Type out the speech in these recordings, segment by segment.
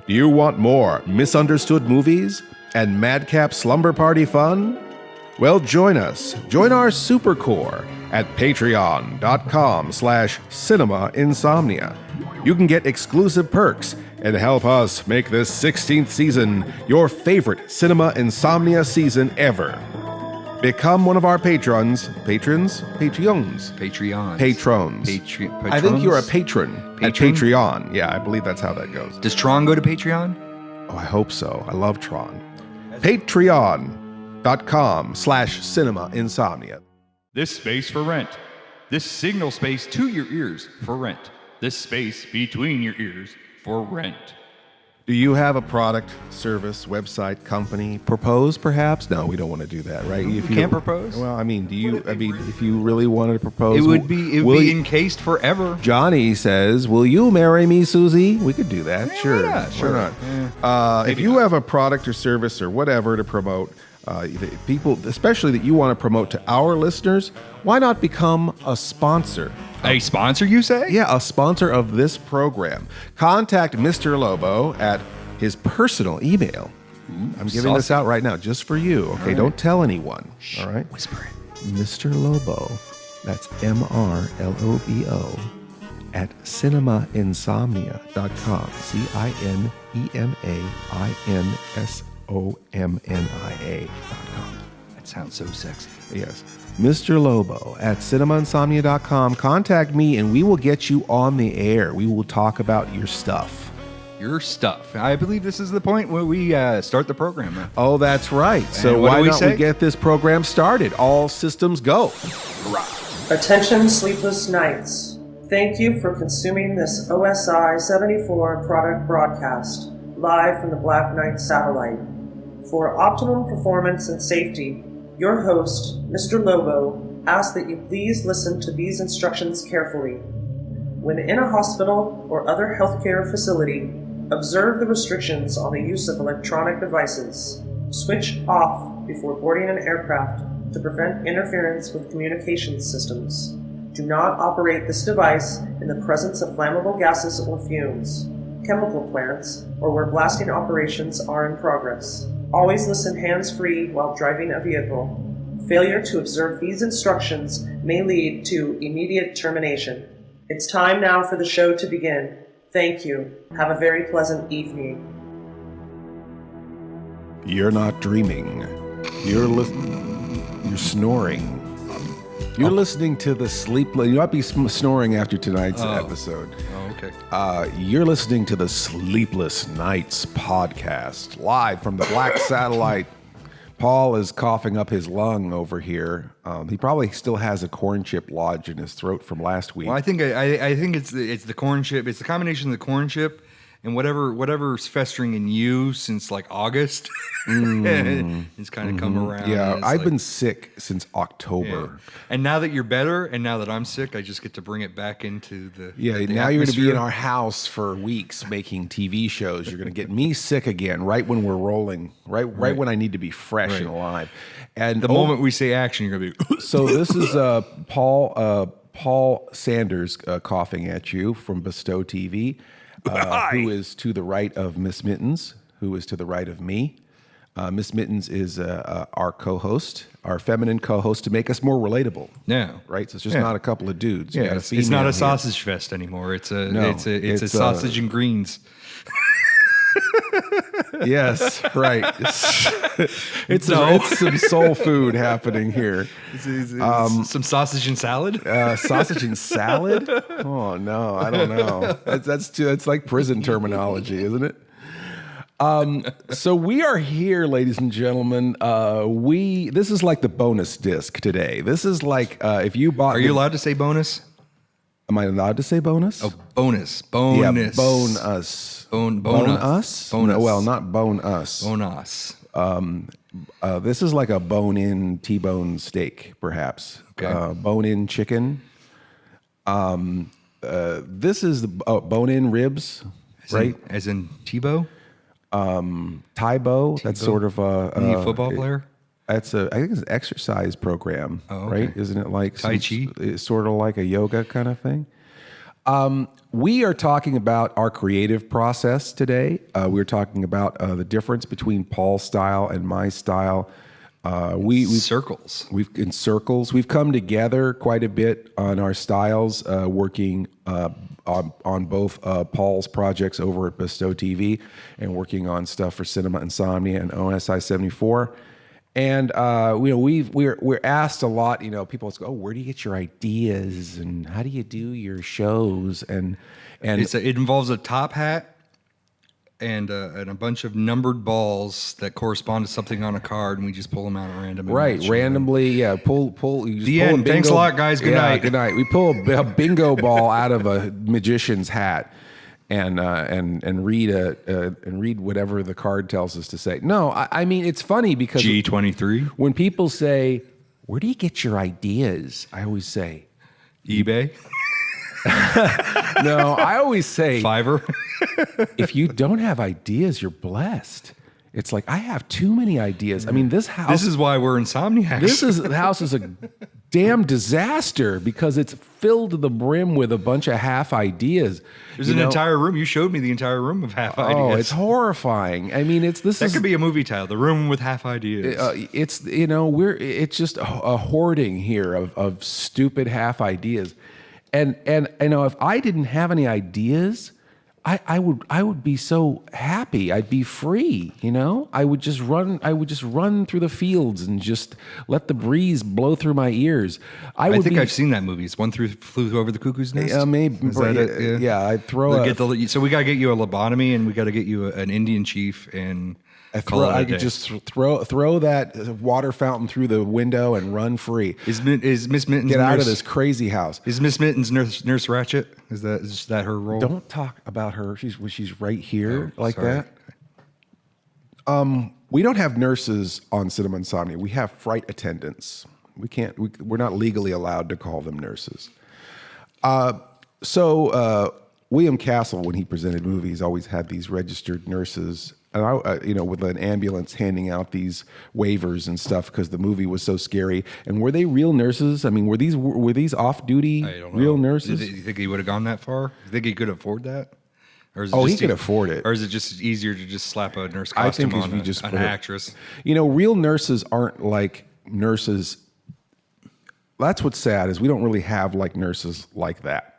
Do you want more misunderstood movies and madcap slumber party fun? Well, join us. Join our supercore at patreon.com/cinema-insomnia. You can get exclusive perks and help us make this 16th season your favorite Cinema Insomnia season ever. Become one of our patrons. I think you're a patron at Patreon. Yeah, I believe that's how that goes. Does Tron go to Patreon? Oh, I hope so. I love Tron. Patreon.com/cinema-insomnia. This space for rent. This signal space to your ears for rent. This space between your ears for rent. Do you have a product, service, website, company? Propose, perhaps? No, we don't want to do that, right? If you can't propose? Well, I mean, if you really wanted to propose... It would be encased forever. Johnny says, will you marry me, Susie? We could do that, sure. Yeah, sure. Why not? If you have a product or service or whatever to promote, people, especially that you want to promote to our listeners, why not become a sponsor? A sponsor, you say? Yeah, a sponsor of this program. Contact Mr. Lobo at his personal email. I'm giving this out right now just for you, okay? Right. Don't tell anyone, all right? Whisper it. Mr. Lobo, that's MRLOBO, at cinemainsomnia.com. CINEMAINSOMNIA.com. That sounds so sexy. Yes. Mr. Lobo at cinemainsomnia.com. Contact me and we will get you on the air. We will talk about your stuff. Your stuff. I believe this is the point where we start the program. Huh? Oh, that's right. So why don't we get this program started? All systems go. Hurrah. Attention, Sleepless Knights. Thank you for consuming this OSI 74 product broadcast live from the Black Knight satellite. For optimum performance and safety, your host, Mr. Lobo, asks that you please listen to these instructions carefully. When in a hospital or other healthcare facility, observe the restrictions on the use of electronic devices. Switch off before boarding an aircraft to prevent interference with communications systems. Do not operate this device in the presence of flammable gases or fumes, chemical plants, or where blasting operations are in progress. Always listen hands-free while driving a vehicle. Failure to observe these instructions may lead to immediate termination. It's time now for the show to begin. Thank you. Have a very pleasant evening. You're not dreaming. You're snoring. You're listening to the Sleepless... You might be snoring after tonight's episode. Oh, okay. You're listening to the Sleepless Knights podcast, live from the Black Satellite. Paul is coughing up his lung over here. He probably still has a corn chip lodged in his throat from last week. Well, I think it's the corn chip. It's the combination of the corn chip and whatever's festering in you since like August. It's kind of come around. Yeah, I've been sick since October. Yeah. And now that you're better, and now that I'm sick, I just get to bring it back into the now atmosphere. You're going to be in our house for weeks making TV shows. You're going to get me sick again right when we're rolling, right when I need to be fresh and alive. And the moment we say action, you're going to be... So this is Paul Sanders coughing at you from BESTOW TV. Who is to the right of Miss Mittens, who is to the right of me. Miss Mittens is our co-host, our feminine co-host, to make us more relatable. Yeah. Right? So it's just not a couple of dudes. Yeah, it's not a sausage fest anymore. It's a sausage and greens. Yes, right. It's some soul food happening here. Some sausage and salad? Sausage and salad? Oh, no, I don't know. That's like prison terminology, isn't it? So we are here, ladies and gentlemen. This is like the bonus disc today. This is like if you bought... Are you allowed to say bonus? Am I allowed to say bonus? Oh, bonus. Yeah, bone us. Bone us? No, well, not bone us. Bone us. This is like a bone-in T-bone steak, perhaps. Okay. Bone-in chicken. This is the bone-in ribs, right? As in Tebow? Tybo. That's sort of a football player. I think it's an exercise program, right? Isn't it like Tai Chi? It's sort of like a yoga kind of thing. We are talking about our creative process today. We're talking about the difference between Paul's style and my style. Circles. In circles. We've come together quite a bit on our styles, working on both Paul's projects over at Bestow TV and working on stuff for Cinema Insomnia and OSI 74. And we're asked a lot. People go, "Oh, where do you get your ideas? And how do you do your shows?" And it involves a top hat and a bunch of numbered balls that correspond to something on a card, and we just pull them out at random. Right, randomly, yeah. Pull. You just the pull end. A bingo, Thanks a lot, guys. Good night. Good night. We pull a bingo ball out of a magician's hat, and read whatever the card tells us to say. No, I mean it's funny because G23. When people say, "Where do you get your ideas?" I always say, eBay. No, I always say Fiverr. If you don't have ideas, you're blessed. It's like I have too many ideas. I mean, this house. This is why we're insomniacs. The house is a damn disaster because it's filled to the brim with a bunch of half ideas. There's an entire room. You showed me the entire room of half ideas. Oh, it's horrifying. I mean, that could be a movie title. The Room with Half Ideas. It's just a hoarding here of stupid half ideas, and if I didn't have any ideas, I would be so happy. I'd be free, I would just run through the fields and just let the breeze blow through my ears. I think I've seen that movie. It's Flew Over the Cuckoo's Nest. Maybe. Is that it? Yeah. I'd throw so we got to get you a lobotomy, and we got to get you an Indian chief, and I could just throw that water fountain through the window and run free. Is Miss Mittens get out of this crazy house? Is Miss Mittens Nurse Ratched? Is that her role? Don't talk about her. She's right here sorry. that. We don't have nurses on Cinema Insomnia. We have flight attendants. We're not legally allowed to call them nurses. So William Castle, when he presented movies, always had these registered nurses. And with an ambulance handing out these waivers and stuff because the movie was so scary. And were they real nurses? I mean, were these off-duty real nurses? Do you think he would have gone that far? You think he could afford that? Or is he could afford it. Or is it just easier to just slap a nurse costume on an actress? Real nurses aren't like nurses. That's what's sad is we don't really have like nurses like that.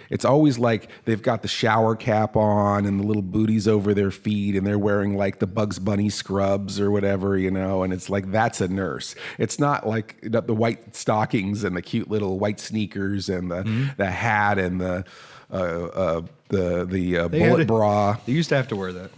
It's always like they've got the shower cap on and the little booties over their feet and they're wearing like the Bugs Bunny scrubs or whatever, and it's like that's a nurse. It's not like the white stockings and the cute little white sneakers and the hat and the bullet bra. They used to have to wear that.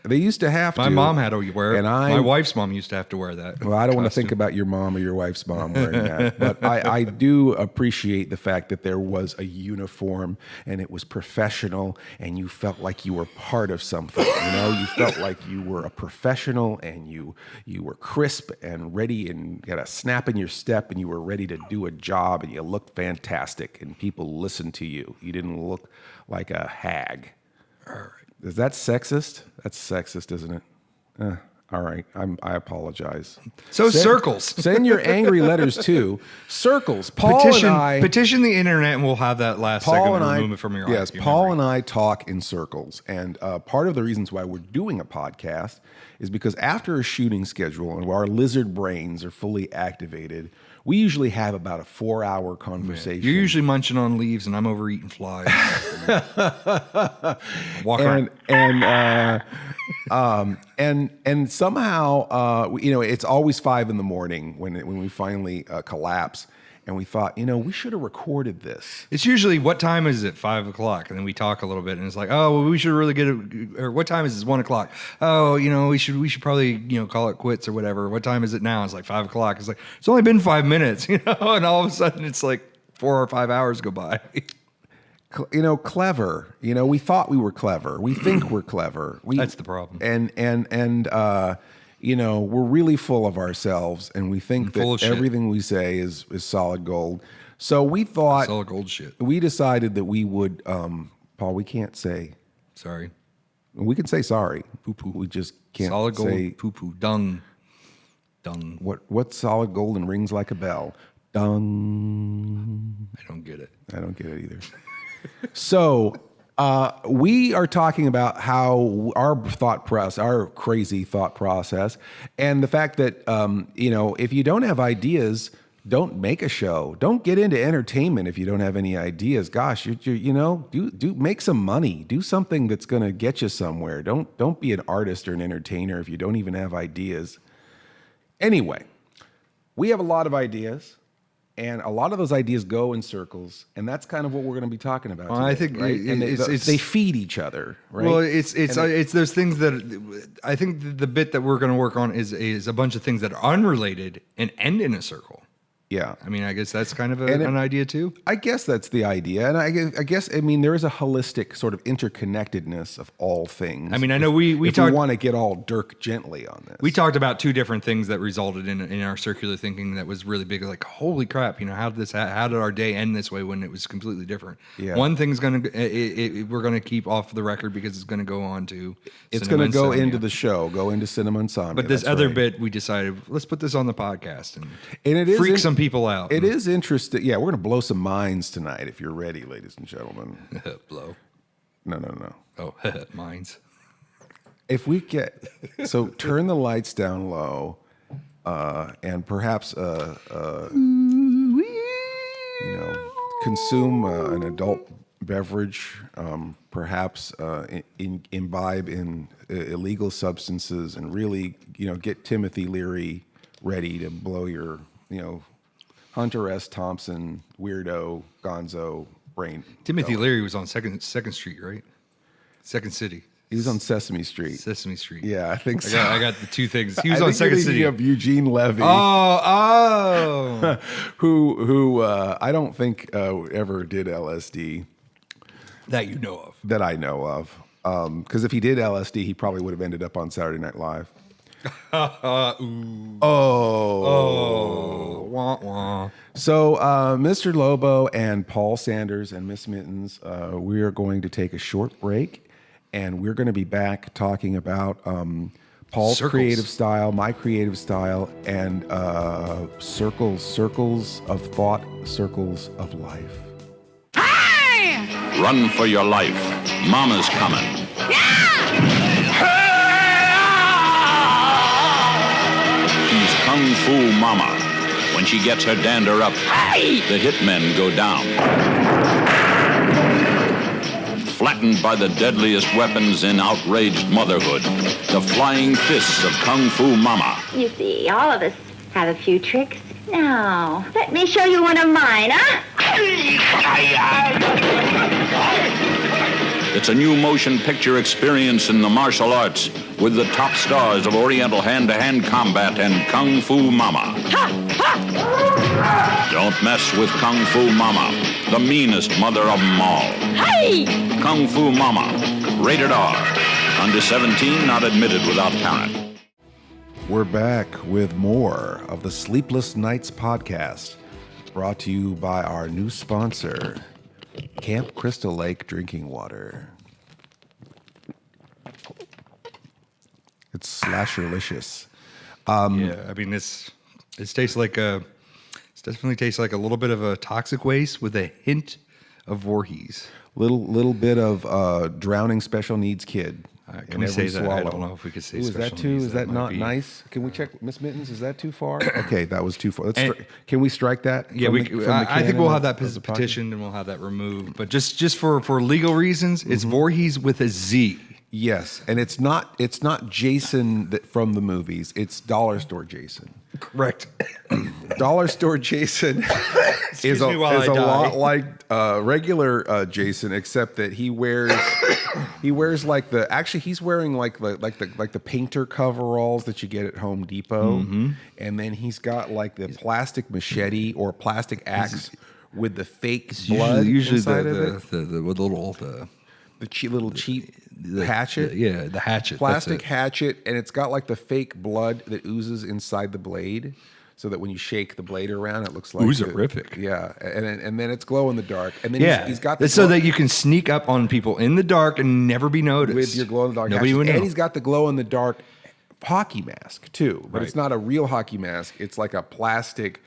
They used to have to. My mom had to wear it. And my wife's mom used to have to wear that. Well, I don't want to think about your mom or your wife's mom wearing that. But I do appreciate the fact that there was a uniform and it was professional and you felt like you were part of something. You felt like you were a professional and you were crisp and ready and you had a snap in your step and you were ready to do a job and you looked fantastic and people listened to you. You didn't look like a hag. All right. Is that sexist? That's sexist, isn't it? All right. I apologize. Circles. Send your angry letters too. Circles. Petition the internet and we'll have that last segment and remove it from your Yes, Paul and I talk in circles. And part of the reasons why we're doing a podcast is because after a shooting schedule and our lizard brains are fully activated, we usually have about a 4-hour conversation. You're usually munching on leaves, and I'm over eating flies. Walk around. And somehow, it's always 5 a.m. when we finally collapse. And we thought, we should have recorded this. It's usually, what time is it? 5 o'clock. And then we talk a little bit, and it's like, oh, well, we should really get it. Or what time is it? 1 o'clock. Oh, we should probably, call it quits or whatever. What time is it now? It's like 5 o'clock. It's like, it's only been 5 minutes, and all of a sudden it's like 4 or 5 hours go by. Clever. We thought we were clever. We think we're clever. That's the problem. And we're really full of ourselves, and we think that everything we say is solid gold. So we thought solid gold shit. We decided that we would, Paul. We can't say sorry. We can say sorry. Poo poo. We just can't solid gold. Say poo poo. Dung. What's solid gold and rings like a bell? Dung. I don't get it. I don't get it either. So we are talking about how our crazy thought process, and the fact that if you don't have ideas, don't make a show. Don't get into entertainment if you don't have any ideas. Gosh, do make some money. Do something that's going to get you somewhere. Don't be an artist or an entertainer if you don't even have ideas. Anyway, we have a lot of ideas. And a lot of those ideas go in circles, and that's kind of what we're going to be talking about. Well, today, I think right? And they feed each other, right? Well, it's those things that I think the bit that we're going to work on is a bunch of things that are unrelated and end in a circle. Yeah. I mean, I guess that's kind of an idea too. I guess that's the idea. And I guess, there is a holistic sort of interconnectedness of all things. I mean, I know we want to get all Dirk Gently on this. We talked about two different things that resulted in our circular thinking that was really big. Like, holy crap, how did our day end this way when it was completely different? Yeah. One thing's we're going to keep off the record because it's going to go on to it's going to go into the show, go into Cinema Insomnia. But this other bit, we decided, let's put this on the podcast and it is freak some people out. It is interesting. Yeah, we're going to blow some minds tonight if you're ready, ladies and gentlemen. Blow. No. Oh, minds. If we so turn the lights down low, and perhaps consume an adult beverage, perhaps imbibe in illegal substances, and really get Timothy Leary ready to blow your Hunter S. Thompson weirdo gonzo brain. Timothy Leary was on Second Street, right? Second City. He was on Sesame Street. Sesame Street. Yeah, I think so. I got the two things. He was on Second City. Of Eugene Levy. Oh. who I don't think ever did LSD. That you know of. That I know of. Because if he did LSD, he probably would have ended up on Saturday Night Live. Ooh. Oh. Wah, wah. So, Mr. Lobo and Paul Sanders and Miss Mittens, we are going to take a short break, and we're going to be back talking about Paul's creative style, my creative style, and circles of thought, circles of life. Hi! Run for your life. Mama's coming. She's Kung Fu Mama. When she gets her dander up, the hitmen go down. Flattened by the deadliest weapons in outraged motherhood, the flying fists of Kung Fu Mama. You see, all of us have a few tricks. Now, let me show you one of mine, huh? It's a new motion picture experience in the martial arts with the top stars of Oriental hand-to-hand combat and Kung Fu Mama. Don't mess with Kung Fu Mama, the meanest mother of them all. Hey! Kung Fu Mama, rated R. Under 17, not admitted without parent. We're back with more of the Sleepless Knights podcast, brought to you by our new sponsor, Camp Crystal Lake Drinking Water. It's slasherlicious. Yeah, I mean, it tastes like it definitely tastes like a little bit of a toxic waste with a hint of Voorhees. Little bit of drowning special needs kid. Can we say that? I don't know if we could say Is special that too? needs. Is that not might be- nice? Can we check, Miss Mittens? Is that too far? Okay, that was too far. Can we strike that? Yeah, from I the think canon we'll have of that the podcast? petitioned and we'll have that removed. But just for legal reasons, it's Voorhees with a Z. Yes, and it's not Jason from the movies. It's Dollar Store Jason. Correct. Dollar Store Jason is a lot like regular Jason, except that he wears like he's wearing like the painter coveralls that you get at Home Depot, and then he's got like the plastic machete or plastic axe with the fake blood Usually inside of it. the little The cheap hatchet. the hatchet. Plastic that's it. hatchet, and it's got like the fake blood that oozes inside the blade, so that when you shake the blade around, it looks like Oozerific. Yeah, and then it's glow in the dark, and then he's got the so that you can sneak up on people in the dark and never be noticed with your glow in the dark. Nobody hatchet. would know. And he's got the glow in the dark hockey mask too, but it's Right. not a real hockey mask. It's like a plastic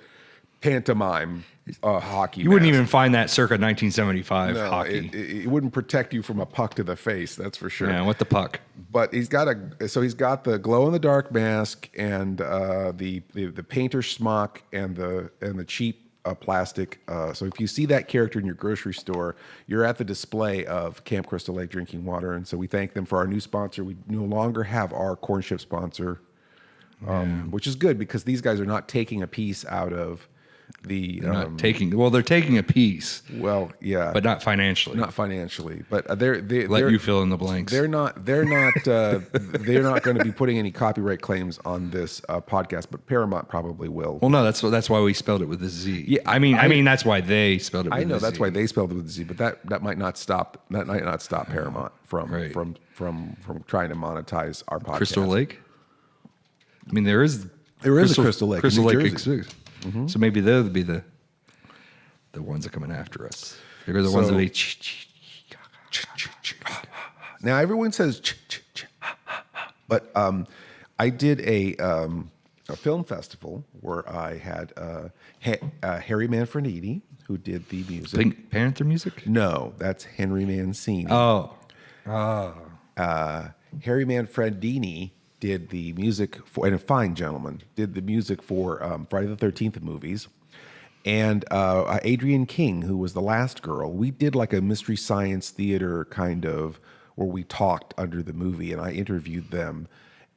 pantomime hockey. You wouldn't mask. even find that circa 1975 No, hockey. it wouldn't protect you from a puck to the face. That's for sure. Yeah, what the puck? But he's got the glow in the dark mask and the painter smock and the cheap plastic. So if you see that character in your grocery store, you're at the display of Camp Crystal Lake Drinking Water. And so we thank them for our new sponsor. We no longer have our corn chip sponsor, which is good because these guys are not taking a piece out of the. They're taking a piece. Well, yeah, but not financially. Not financially, but they're Let you fill in the blanks. They're not going to be putting any copyright claims on this podcast, but Paramount probably will. Well, no, that's why we spelled it with a Z. Yeah, I mean that's why they spelled it with a Z. I know that's why they spelled it with a Z, but that might not stop Paramount from trying to monetize our podcast. Crystal Lake. I mean, there is a Crystal Lake. Crystal New Lake Jersey. exists. So maybe they'll be the ones that are coming after us. They're the ones that they. Now everyone says, but I did a film festival where I had Harry Manfredini, who did the music. Pink Panther music? No, that's Henry Mancini. Oh. Harry Manfredini did the music for, and a fine gentleman, did the music for Friday the 13th movies. And Adrienne King, who was the last girl, we did like a mystery science theater kind of where we talked under the movie, and I interviewed them.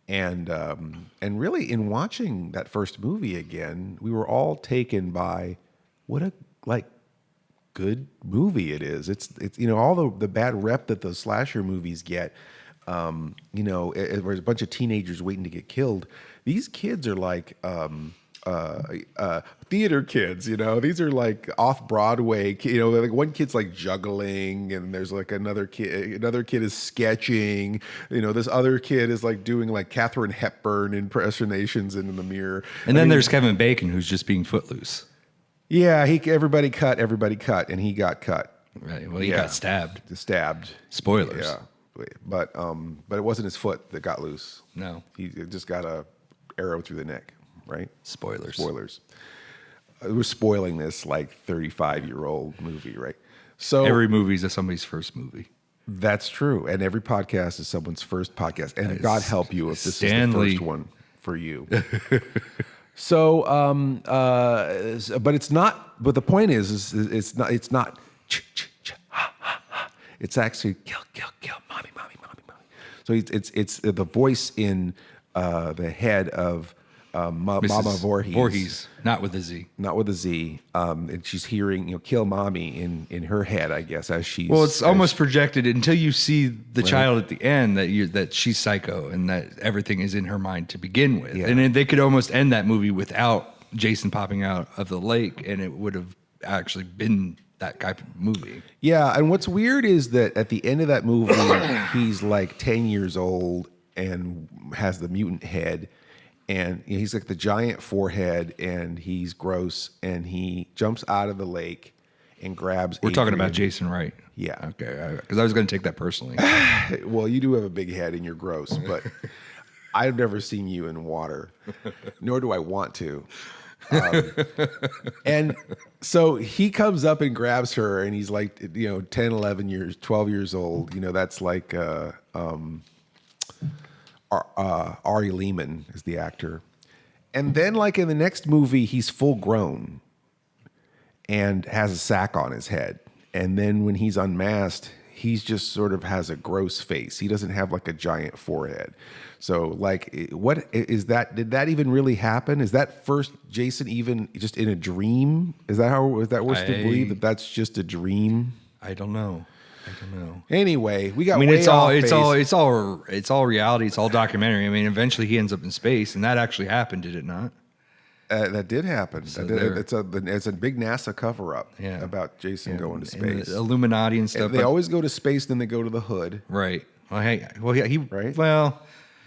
And really, in watching that first movie again, we were all taken by what a good movie it is. It's all the bad rep that those slasher movies get. There's a bunch of teenagers waiting to get killed. These kids are like theater kids, these are like off Broadway, like one kid's like juggling, and there's like another kid is sketching, this other kid is like doing like Katharine Hepburn impersonations in the mirror. And then there's Kevin Bacon, who's just being footloose. Yeah, everybody cut, and he got cut. Right. Well, he got stabbed. Spoilers. Yeah. But it wasn't his foot that got loose. No. He just got a arrow through the neck, right? Spoilers. We're spoiling this like 35-year-old movie, right? So every movie is somebody's first movie. That's true. And every podcast is someone's first podcast. And God help you if this is the first one for you. So, but it's not, but the point is it's not, it's actually kill, mommy. So it's the voice in the head of Mama Voorhees. Not with a Z. Not with a Z. And she's hearing, kill mommy in her head, I guess, as she's... Well, it's almost projected until you see the child at the end that she's psycho and that everything is in her mind to begin with. Yeah. And then they could almost end that movie without Jason popping out of the lake, and it would have actually been that type of movie. Yeah, and what's weird is that at the end of that movie, he's like 10 years old and has the mutant head, and he's like the giant forehead, and he's gross, and he jumps out of the lake and grabs We're talking Adrian. about Jason, right? Yeah. Okay, because I was going to take that personally. Well, you do have a big head and you're gross, but I've never seen you in water, nor do I want to. And so he comes up and grabs her, and he's like, 10, 11 years, 12 years old. That's like Ari Lehman is the actor. And then like in the next movie, he's full grown and has a sack on his head. And then when he's unmasked, he's just sort of has a gross face. He doesn't have like a giant forehead. So like, what is that? Did that even really happen? Is that first Jason even just in a dream? Is that we're supposed to believe that that's just a dream? I don't know. Anyway, we got. It's all reality. It's all documentary. I mean, eventually he ends up in space, and that actually happened, did it not? That did happen. So it's a big NASA cover up about Jason going to space. And the Illuminati and stuff. They always go to space, then they go to the hood. Right. Well,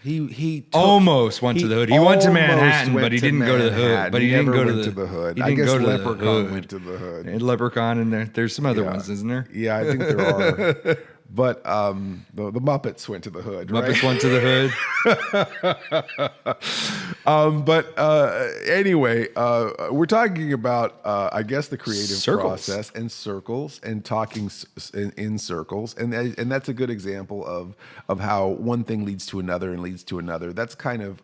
he almost went to the hood. He went to Manhattan, but he didn't go to the hood. But he didn't go to the hood. I guess Leprechaun went to the hood. And Leprechaun, and there's some other ones, isn't there? Yeah, I think there are. But the Muppets went to the hood. Muppets went to the hood. But anyway, we're talking about, I guess, the creative Circles. process and circles and talking in circles. And that's a good example of how one thing leads to another and leads to another. That's kind of,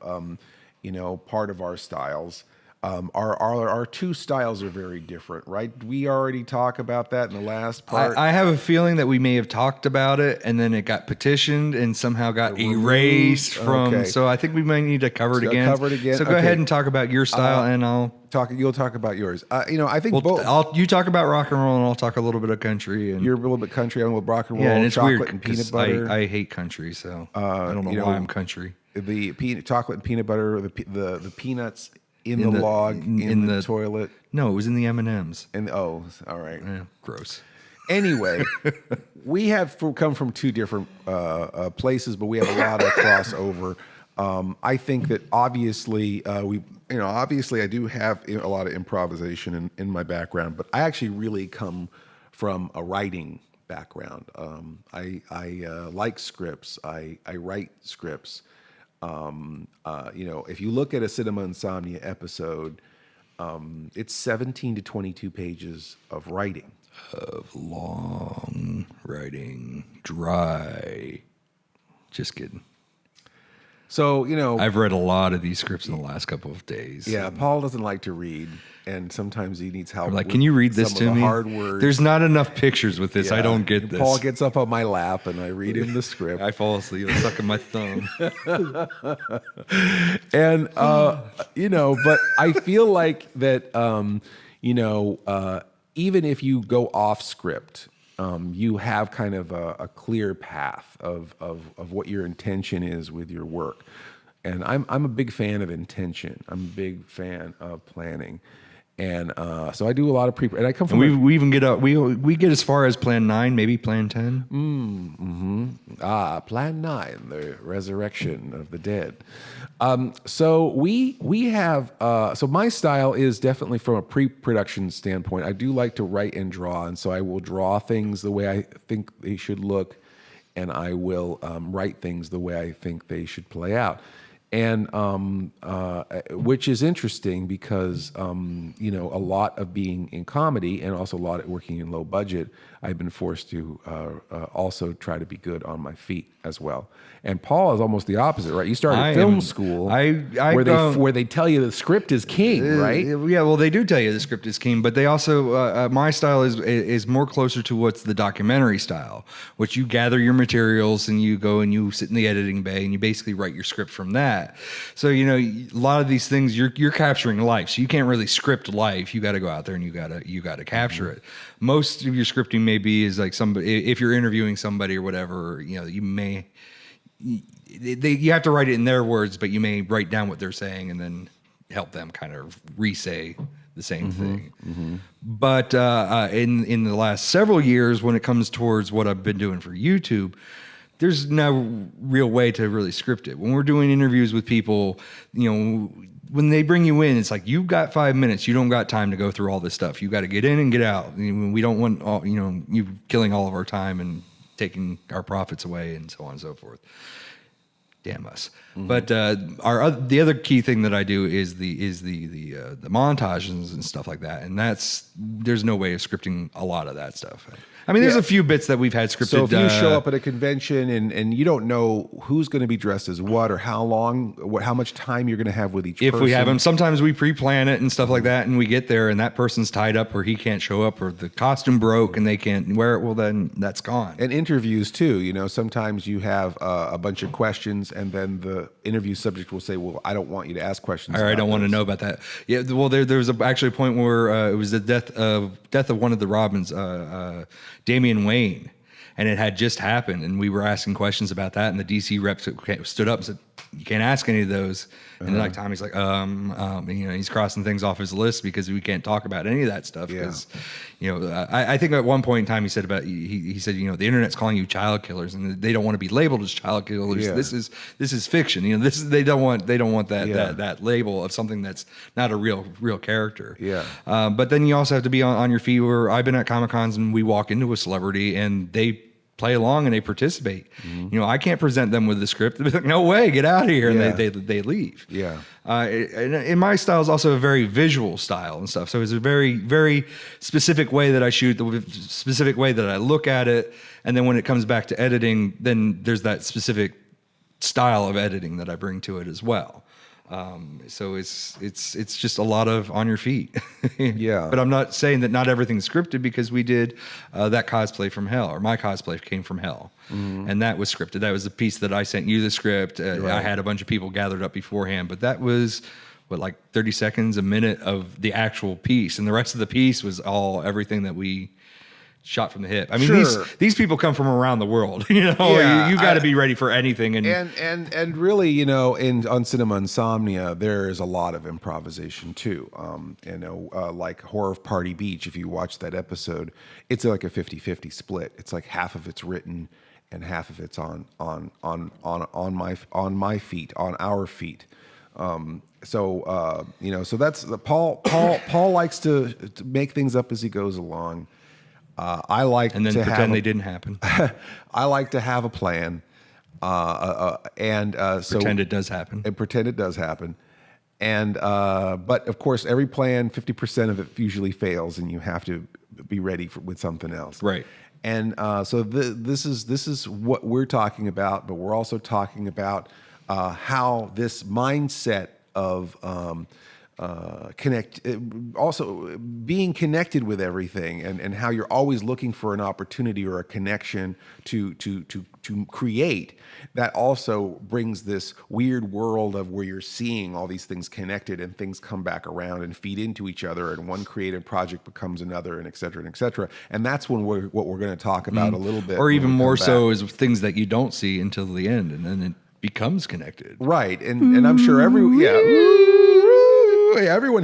part of our styles. Our two styles are very different, right? We already talk about that in the last part. I have a feeling that we may have talked about it, and then it got petitioned and somehow got erased from. Okay. So I think we might need to cover it again. Cover it again? So go Okay. ahead and talk about your style, and You'll talk about yours. I think both. you talk about rock and roll, and I'll talk a little bit of country. And You're a little bit country. I'm a little rock and roll. yeah, and it's chocolate weird and peanut 'cause butter. I hate country, so I don't know why I'm country. The chocolate and peanut butter, the peanuts in the log in the toilet. No, it was in the M&Ms. And all right. Yeah, gross. Anyway, we have come from two different places, but we have a lot of crossover. I think that obviously obviously I do have a lot of improvisation in my background, but I actually really come from a writing background. I like scripts. I write scripts. If you look at a Cinema Insomnia episode, it's 17 to 22 pages of writing. Of long writing, dry. Just kidding. So, I've read a lot of these scripts in the last couple of days. yeah, Paul doesn't like to read, and sometimes he needs help. I'm like, with can you read this some to of the me? hard words. There's not enough pictures with this. I Yeah. don't get And this. Paul gets up on my lap, and I read him the script. I fall asleep. I'm sucking my thumb. And but I feel like that even if you go off script, you have kind of a clear path of what your intention is with your work. And I'm a big fan of intention. I'm a big fan of planning. And so I do a lot of and I come from And we even get up. We get as far as Plan 9, maybe Plan 10. Plan 9, the resurrection of the dead. So we have, so my style is definitely from a pre-production standpoint. I do like to write and draw, and so I will draw things the way I think they should look, and I will write things the way I think they should play out. And which is interesting because a lot of being in comedy and also a lot of working in low budget, I've been forced to also try to be good on my feet as well. And Paul is almost the opposite, right? You started film school where they tell you the script is king, right? Yeah, well, they do tell you the script is king, but they also my style is more closer to what's the documentary style, which you gather your materials and you go and you sit in the editing bay and you basically write your script from that. So a lot of these things you're capturing life, so you can't really script life. You got to go out there and you got to capture it. Most of your scripting maybe is like somebody, if you're interviewing somebody or whatever, you may. You have to write it in their words, but you may write down what they're saying and then help them kind of re-say the same thing. Mm-hmm. But in the last several years, when it comes towards what I've been doing for YouTube, there's no real way to really script it. When we're doing interviews with people, when they bring you in, it's like, you've got 5 minutes. You don't got time to go through all this stuff. You got to get in and get out. We don't want you killing all of our time and taking our profits away and so on and so forth. Damn us. Mm-hmm. But the other key thing that I do is the montages and stuff like that. And there's no way of scripting a lot of that stuff. I mean, there's a few bits that we've had scripted. So if you show up at a convention and you don't know who's going to be dressed as what or how long, how much time you're going to have with each person. If we have them, sometimes we pre-plan it and stuff like that, and we get there and that person's tied up or he can't show up or the costume broke and they can't wear it, well, then that's gone. And interviews too, sometimes you have a bunch of questions and then the interview subject will say, well, I don't want you to ask questions. Or I don't want to know about that. Yeah, well, there was actually a point where it was the death of one of the Robins, Damian Wayne, and it had just happened, and we were asking questions about that, and the DC rep stood up and said, you can't ask any of those. And then like Tommy's like, he's crossing things off his list because we can't talk about any of that stuff. Because, I think at one point in time he said he said, the internet's calling you child killers and they don't want to be labeled as child killers. Yeah. This is fiction. They don't want that label of something that's not a real character. Yeah. But then you also have to be on your feet. Where I've been at Comic-Cons and we walk into a celebrity and they play along and they participate. You know, I can't present them with the script. They'll be like, no way, get out of here. Yeah. And they leave. Yeah. And my style is also a very visual style and stuff. So it's a very, very specific way that I shoot, the specific way that I look at it. And then when it comes back to editing, then there's that specific style of editing that I bring to it as well. So it's just a lot of on your feet. Yeah. But I'm not saying that not everything's scripted, because we did that cosplay from hell, or my cosplay came from hell. And that was scripted. That was the piece that I sent you the script. I had a bunch of people gathered up beforehand, but that was like 30 seconds, a minute of the actual piece. And the rest of the piece was everything that we shot from the hip. I mean, these people come from around the world, you know. Yeah, you got to be ready for anything. And really, you know, on Cinema Insomnia, there is a lot of improvisation too. You know, like Horror of Party Beach, if you watch that episode, it's like a 50-50 split. It's like half of it's written and half of it's on my feet, on our feet. So you know, so that's the Paul likes to make things up as he goes along. I like and then to pretend they didn't happen. I like to have a plan, and so Pretend it does happen. and pretend it does happen. And but of course, every plan, 50% of it usually fails, and you have to be ready with something else. Right. And so this is what we're talking about, but we're also talking about how this mindset of also being connected with everything, and how you're always looking for an opportunity or a connection to create, that also brings this weird world of where you're seeing all these things connected, and things come back around and feed into each other, and one creative project becomes another, and et cetera, and et cetera. And that's what we're going to talk about a little bit. Or even more so is is things that you don't see until the end, and then it becomes connected. right. And I'm sure everyone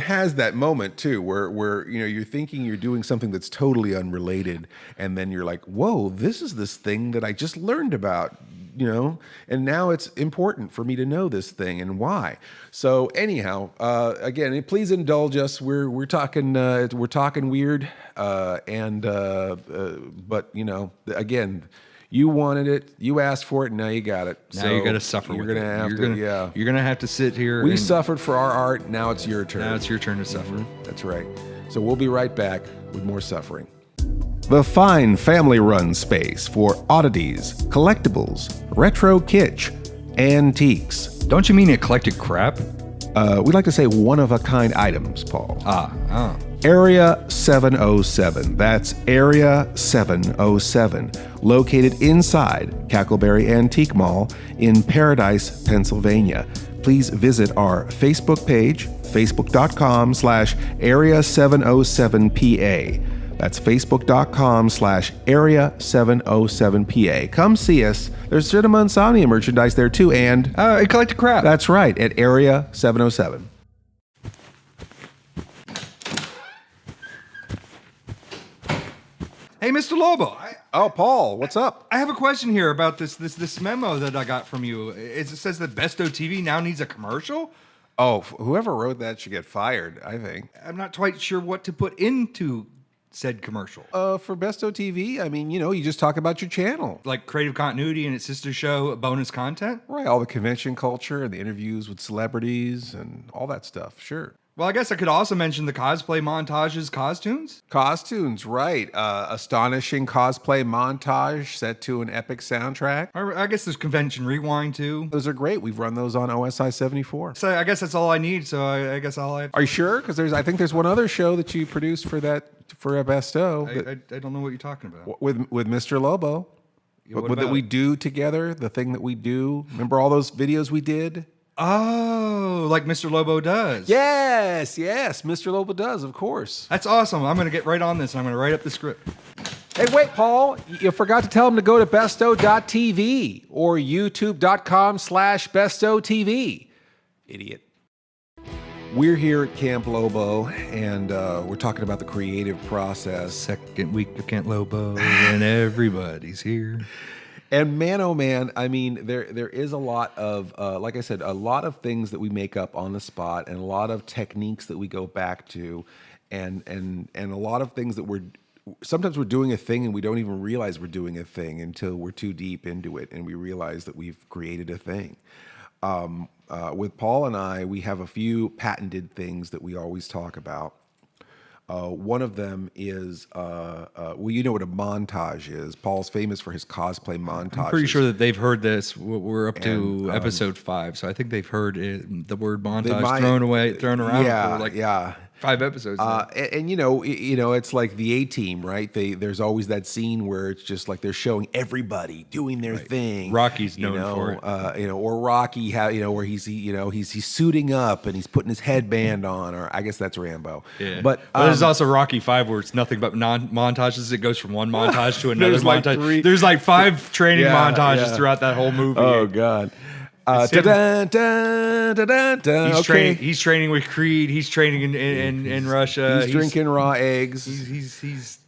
has that moment too, where you know, you're thinking you're doing something that's totally unrelated, and then you're like, whoa, this is this thing that I just learned about, you know, and now it's important for me to know this thing and why. So anyhow, again, please indulge us. We're talking weird, but you know, again, you wanted it, you asked for it, and now you got it. Now you got to suffer with it. You're gonna have to sit here. We suffered for our art. Now it's your turn. Now it's your turn to suffer. That's right. So we'll be right back with more suffering. The fine family-run space for oddities, collectibles, retro kitsch, antiques. Don't you mean eclectic crap? We like to say one-of-a-kind items, Paul. Area 707. That's Area 707, located inside Cackleberry Antique Mall in Paradise, Pennsylvania. Please visit our Facebook page, facebook.com/Area707PA. That's facebook.com/Area707PA. Come see us. There's Cinema Insomnia merchandise there too, and Eclectic crap. that's right, at Area 707. Hey, Mr. Lobo. Oh, Paul, what's up? I have a question here about this memo that I got from you. It says that BESTOW TV now needs a commercial. Oh, whoever wrote that should get fired, I think. I'm not quite sure what to put into said commercial. For BESTOW TV, I mean, you know, you just talk about your channel. Like creative continuity and its sister show, bonus content? Right, all the convention culture and the interviews with celebrities and all that stuff, sure. Well, I guess I could also mention the cosplay montages, cos-tunes. Cos-tunes, right. Astonishing cosplay montage set to an epic soundtrack. I guess there's convention rewind too. Those are great. We've run those on OSI 74. So I guess that's all I need. So I guess I'll have. Are you sure? Because I think there's one other show that you produced for a BESTOW. I don't know what you're talking about. With Mr. Lobo. Yeah, what that about we it? do together, the thing that we do. Remember all those videos we did? Oh, like Mr. Lobo does. Yes, Mr. Lobo does, of course. That's awesome. I'm going to get right on this and I'm going to write up the script. Hey, wait, Paul, you forgot to tell them to go to bestow.tv or youtube.com/bestowtv. Idiot. We're here at Camp Lobo, and we're talking about the creative process. Second week of Camp Lobo and everybody's here. And man, oh man, I mean, there is a lot of, like I said, a lot of things that we make up on the spot, and a lot of techniques that we go back to, and a lot of things that sometimes we're doing a thing and we don't even realize we're doing a thing until we're too deep into it and we realize that we've created a thing. With Paul and I, we have a few patented things that we always talk about. One of them is, well, you know what a montage is. Paul's famous for his cosplay montages. I'm pretty sure that they've heard this. We're up to episode 5, so I think they've heard it, the word montage thrown around for like 5 episodes. And you know, it's like the A-Team, right? There's always that scene where it's just like they're showing everybody doing their thing. Rocky's known for it. Or Rocky, where he's suiting up and he's putting his headband on, or I guess that's Rambo. Yeah. But there's also Rocky 5 where it's nothing but montages. It goes from one montage to another There's like montage. 3. There's like 5 training montages throughout that whole movie. Oh God. He's training with Creed. He's training in Russia. He's drinking raw eggs. He's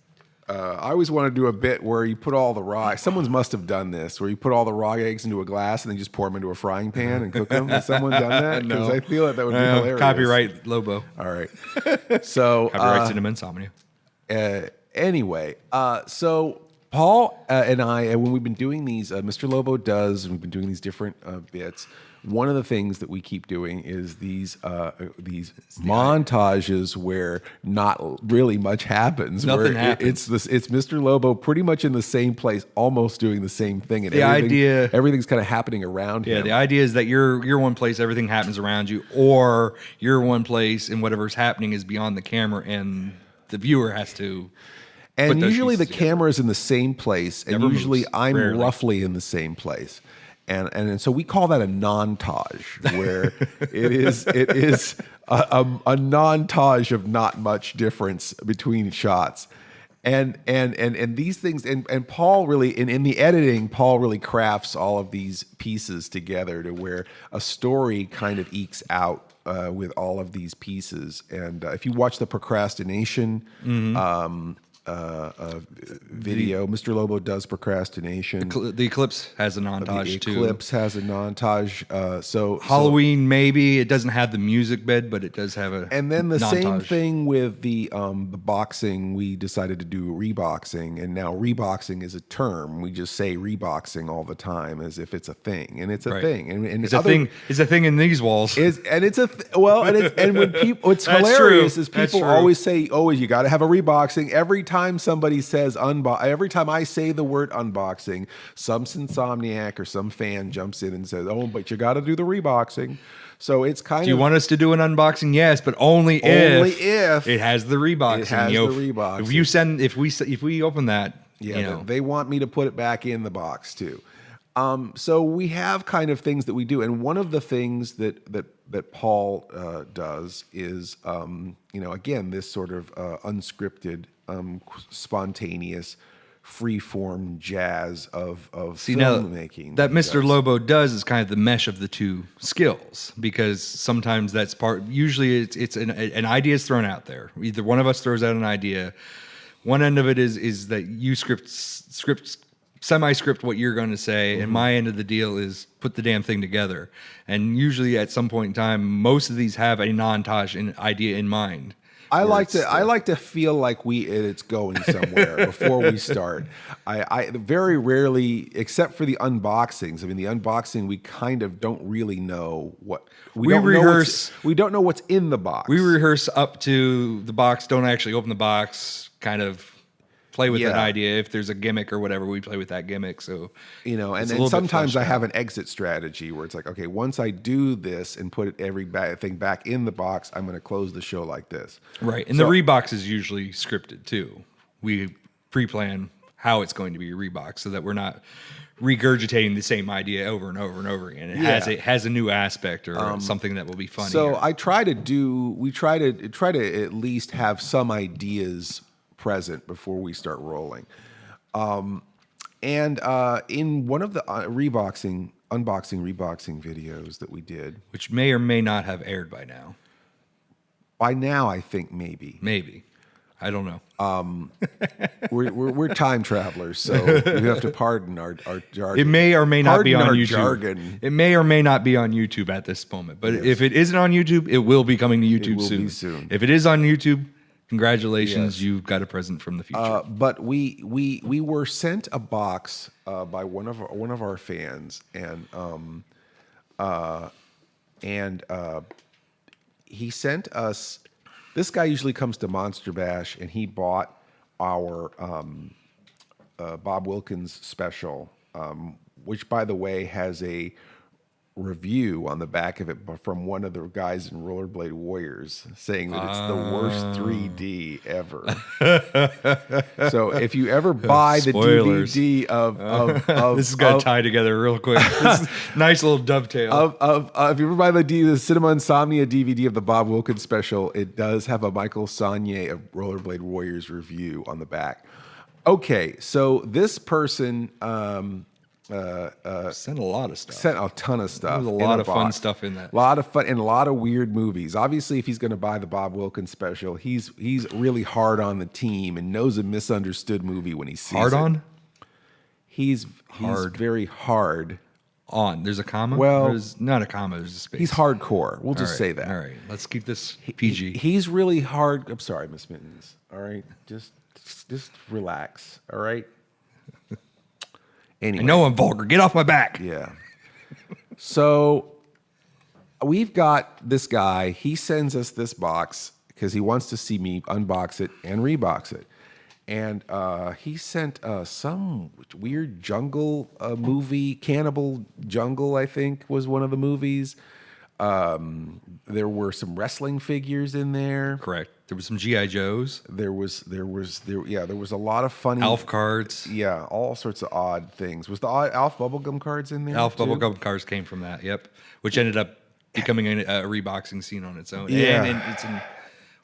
I always want to do a bit where you put all the raw. Someone must have done this, where you put all the raw eggs into a glass and then just pour them into a frying pan and cook them. Has someone done that? Because No. I feel that would be hilarious. Copyright Lobo. All right. So Copyright Insomnia. anyway, so Paul and I, when we've been doing these, Mr. Lobo does, and we've been doing these different bits. One of the things that we keep doing is these montages where not really much happens. Nothing happens. It's Mr. Lobo pretty much in the same place, almost doing the same thing, and everything's kind of happening around him. Yeah, the idea is that you're one place, everything happens around you, or you're one place and whatever's happening is beyond the camera, and the viewer has to. And usually the camera is in the same place, and Never usually moves, I'm rarely. roughly in the same place. And so we call that a non-tage, where it is a non-tage of not much difference between shots. And these things, and Paul really, in the editing, Paul really crafts all of these pieces together to where a story kind of ekes out with all of these pieces. And if you watch the procrastination video, Mr. Lobo does procrastination. The Eclipse has a montage too. The Eclipse has a montage. So Halloween, maybe it doesn't have the music bed, but it does have a. And then the montage. same thing with the boxing. We decided to do reboxing, and now reboxing is a term. We just say reboxing all the time as if it's a thing, and it's a thing. And it's a thing. It's a thing in these walls. And when people, what's That's hilarious true. is That's people true. always say, "Oh, you got to have a reboxing." Every time somebody says every time I say the word unboxing, some insomniac or some fan jumps in and says, "Oh, but you got to do the reboxing." So it's kind of. Do you want us to do an unboxing? Yes, but only if it has the reboxing. It has the reboxing. If we open that, they want me to put it back in the box too. So we have kind of things that we do, and one of the things that Paul does is, again, this sort of unscripted, spontaneous, free-form jazz of filmmaking. That Mr. Lobo does is kind of the mesh of the two skills, because sometimes that's part. Usually, it's an idea is thrown out there. Either one of us throws out an idea. One end of it is that you semi-script what you're going to say, and my end of the deal is put the damn thing together. And usually, at some point in time, most of these have a non-Taj idea in mind. I like to feel like it's going somewhere before we start. I very rarely, except for the unboxings. I mean, the unboxing we kind of don't really know what we don't rehearse. We don't know what's in the box. We rehearse up to the box. Don't actually open the box. Kind of play with that idea. If there's a gimmick or whatever, we play with that gimmick. So and then sometimes I have an exit strategy where it's like, okay, once I do this and put thing back in the box, I'm going to close the show like this. Right, and the rebox is usually scripted too. We pre-plan how it's going to be reboxed so that we're not regurgitating the same idea over and over and over again. It has a new aspect or something that will be funny. So we try to at least have some ideas present before we start rolling. And in one of the unboxing videos that we did, which may or may not have aired by now. By now, I think maybe. I don't know. We're time travelers, so you have to pardon our jargon. It may or may not be on YouTube. Jargon. It may or may not be on YouTube at this moment. But if it isn't on YouTube, it will be coming to YouTube soon. Be soon. If it is on YouTube, Congratulations, Yes. you've got a present from the future. But we were sent a box by one of our fans, and he sent us. This guy usually comes to Monster Bash, and he bought our Bob Wilkins special, which, by the way, has a review on the back of it from one of the guys in Rollerblade Warriors saying that it's the worst 3D ever. So if you ever buy the Spoilers. DVD of This is going to tie together real quick. This is nice little dovetail. if you ever buy the Cinema Insomnia DVD of the Bob Wilkins special, it does have a Michael Saunier of Rollerblade Warriors review on the back. Okay, so this person Sent a lot of stuff. sent a ton of stuff. There's a in lot of fun box. stuff in that. A lot of fun and a lot of weird movies. Obviously, if he's going to buy the Bob Wilkins special, he's really hard on the team and knows a misunderstood movie when he sees Hard it. on? He's Hard. very hard. On. There's a comma? Well, there's not a comma, there's a space. He's hardcore. We'll All just right, say that. All right. Let's keep this PG. He's really hard. I'm sorry, Miss Mittens. All right, just relax. All right. Anyway, I know I'm vulgar. Get off my back. Yeah. So we've got this guy. He sends us this box because he wants to see me unbox it and rebox it. And he sent some weird jungle movie, Cannibal Jungle, I think, was one of the movies. There were some wrestling figures in there. Correct. There was some G.I. Joes. There was a lot of funny Alf cards. Yeah, all sorts of odd things. Was the Alf bubblegum cards in there? Alf too? bubblegum cards came from that. Yep. Which ended up becoming a reboxing scene on its own. Yeah. And it's in.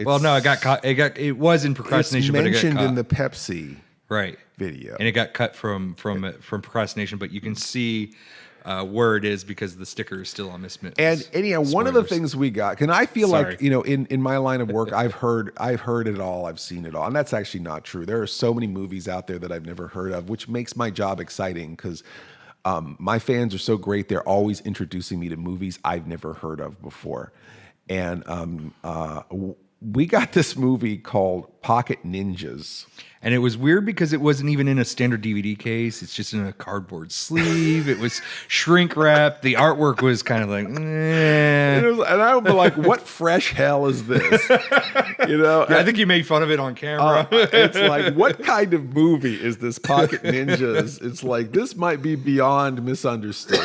Well, no, it got caught. It was in procrastination, It's but it got mentioned caught. in the Pepsi Right. video. And it got cut from procrastination, but you can see where it is because the sticker is still on Miss Mittens. And anyhow, one of the Spoilers. things we got, and I feel Sorry. like, in my line of work, I've heard it all, I've seen it all, and that's actually not true. There are so many movies out there that I've never heard of, which makes my job exciting because my fans are so great. They're always introducing me to movies I've never heard of before, and we got this movie called Pocket Ninjas. And it was weird because it wasn't even in a standard DVD case. It's just in a cardboard sleeve. It was shrink wrapped. The artwork was kind of like, And I would be like, what fresh hell is this? Yeah, I think you made fun of it on camera. It's like, what kind of movie is this Pocket Ninjas? It's like, this might be beyond misunderstood.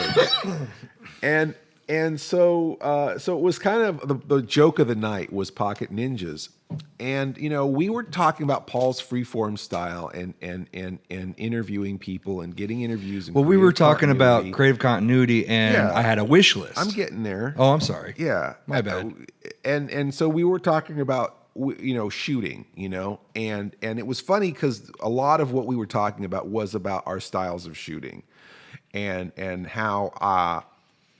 And so it was kind of the joke of the night was Pocket Ninjas. And, we were talking about Paul's freeform style and interviewing people and getting interviews. And Well, we were creative talking about continuity. creative continuity, and Yeah. I had a wish list. I'm getting there. Oh, I'm sorry. Yeah. My bad. And so we were talking about, shooting, and it was funny because a lot of what we were talking about was about our styles of shooting and how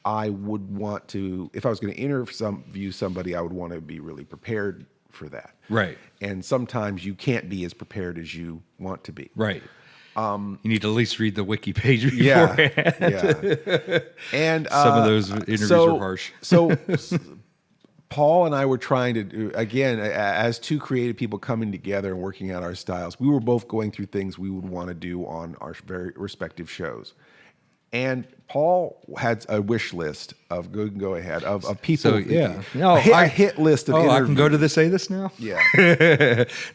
I would want to, if I was going to interview somebody, I would want to be really prepared for that. Right. And sometimes you can't be as prepared as you want to be. Right. You need to at least read the wiki page Yeah. beforehand. Yeah. And Some of those interviews were harsh. So Paul and I were trying to do, again, as two creative people coming together and working out our styles, we were both going through things we would want to do on our very respective shows. And Paul had a wish list of go ahead of people. So, yeah. A hit list of I can interviews. go to say this now? Yeah.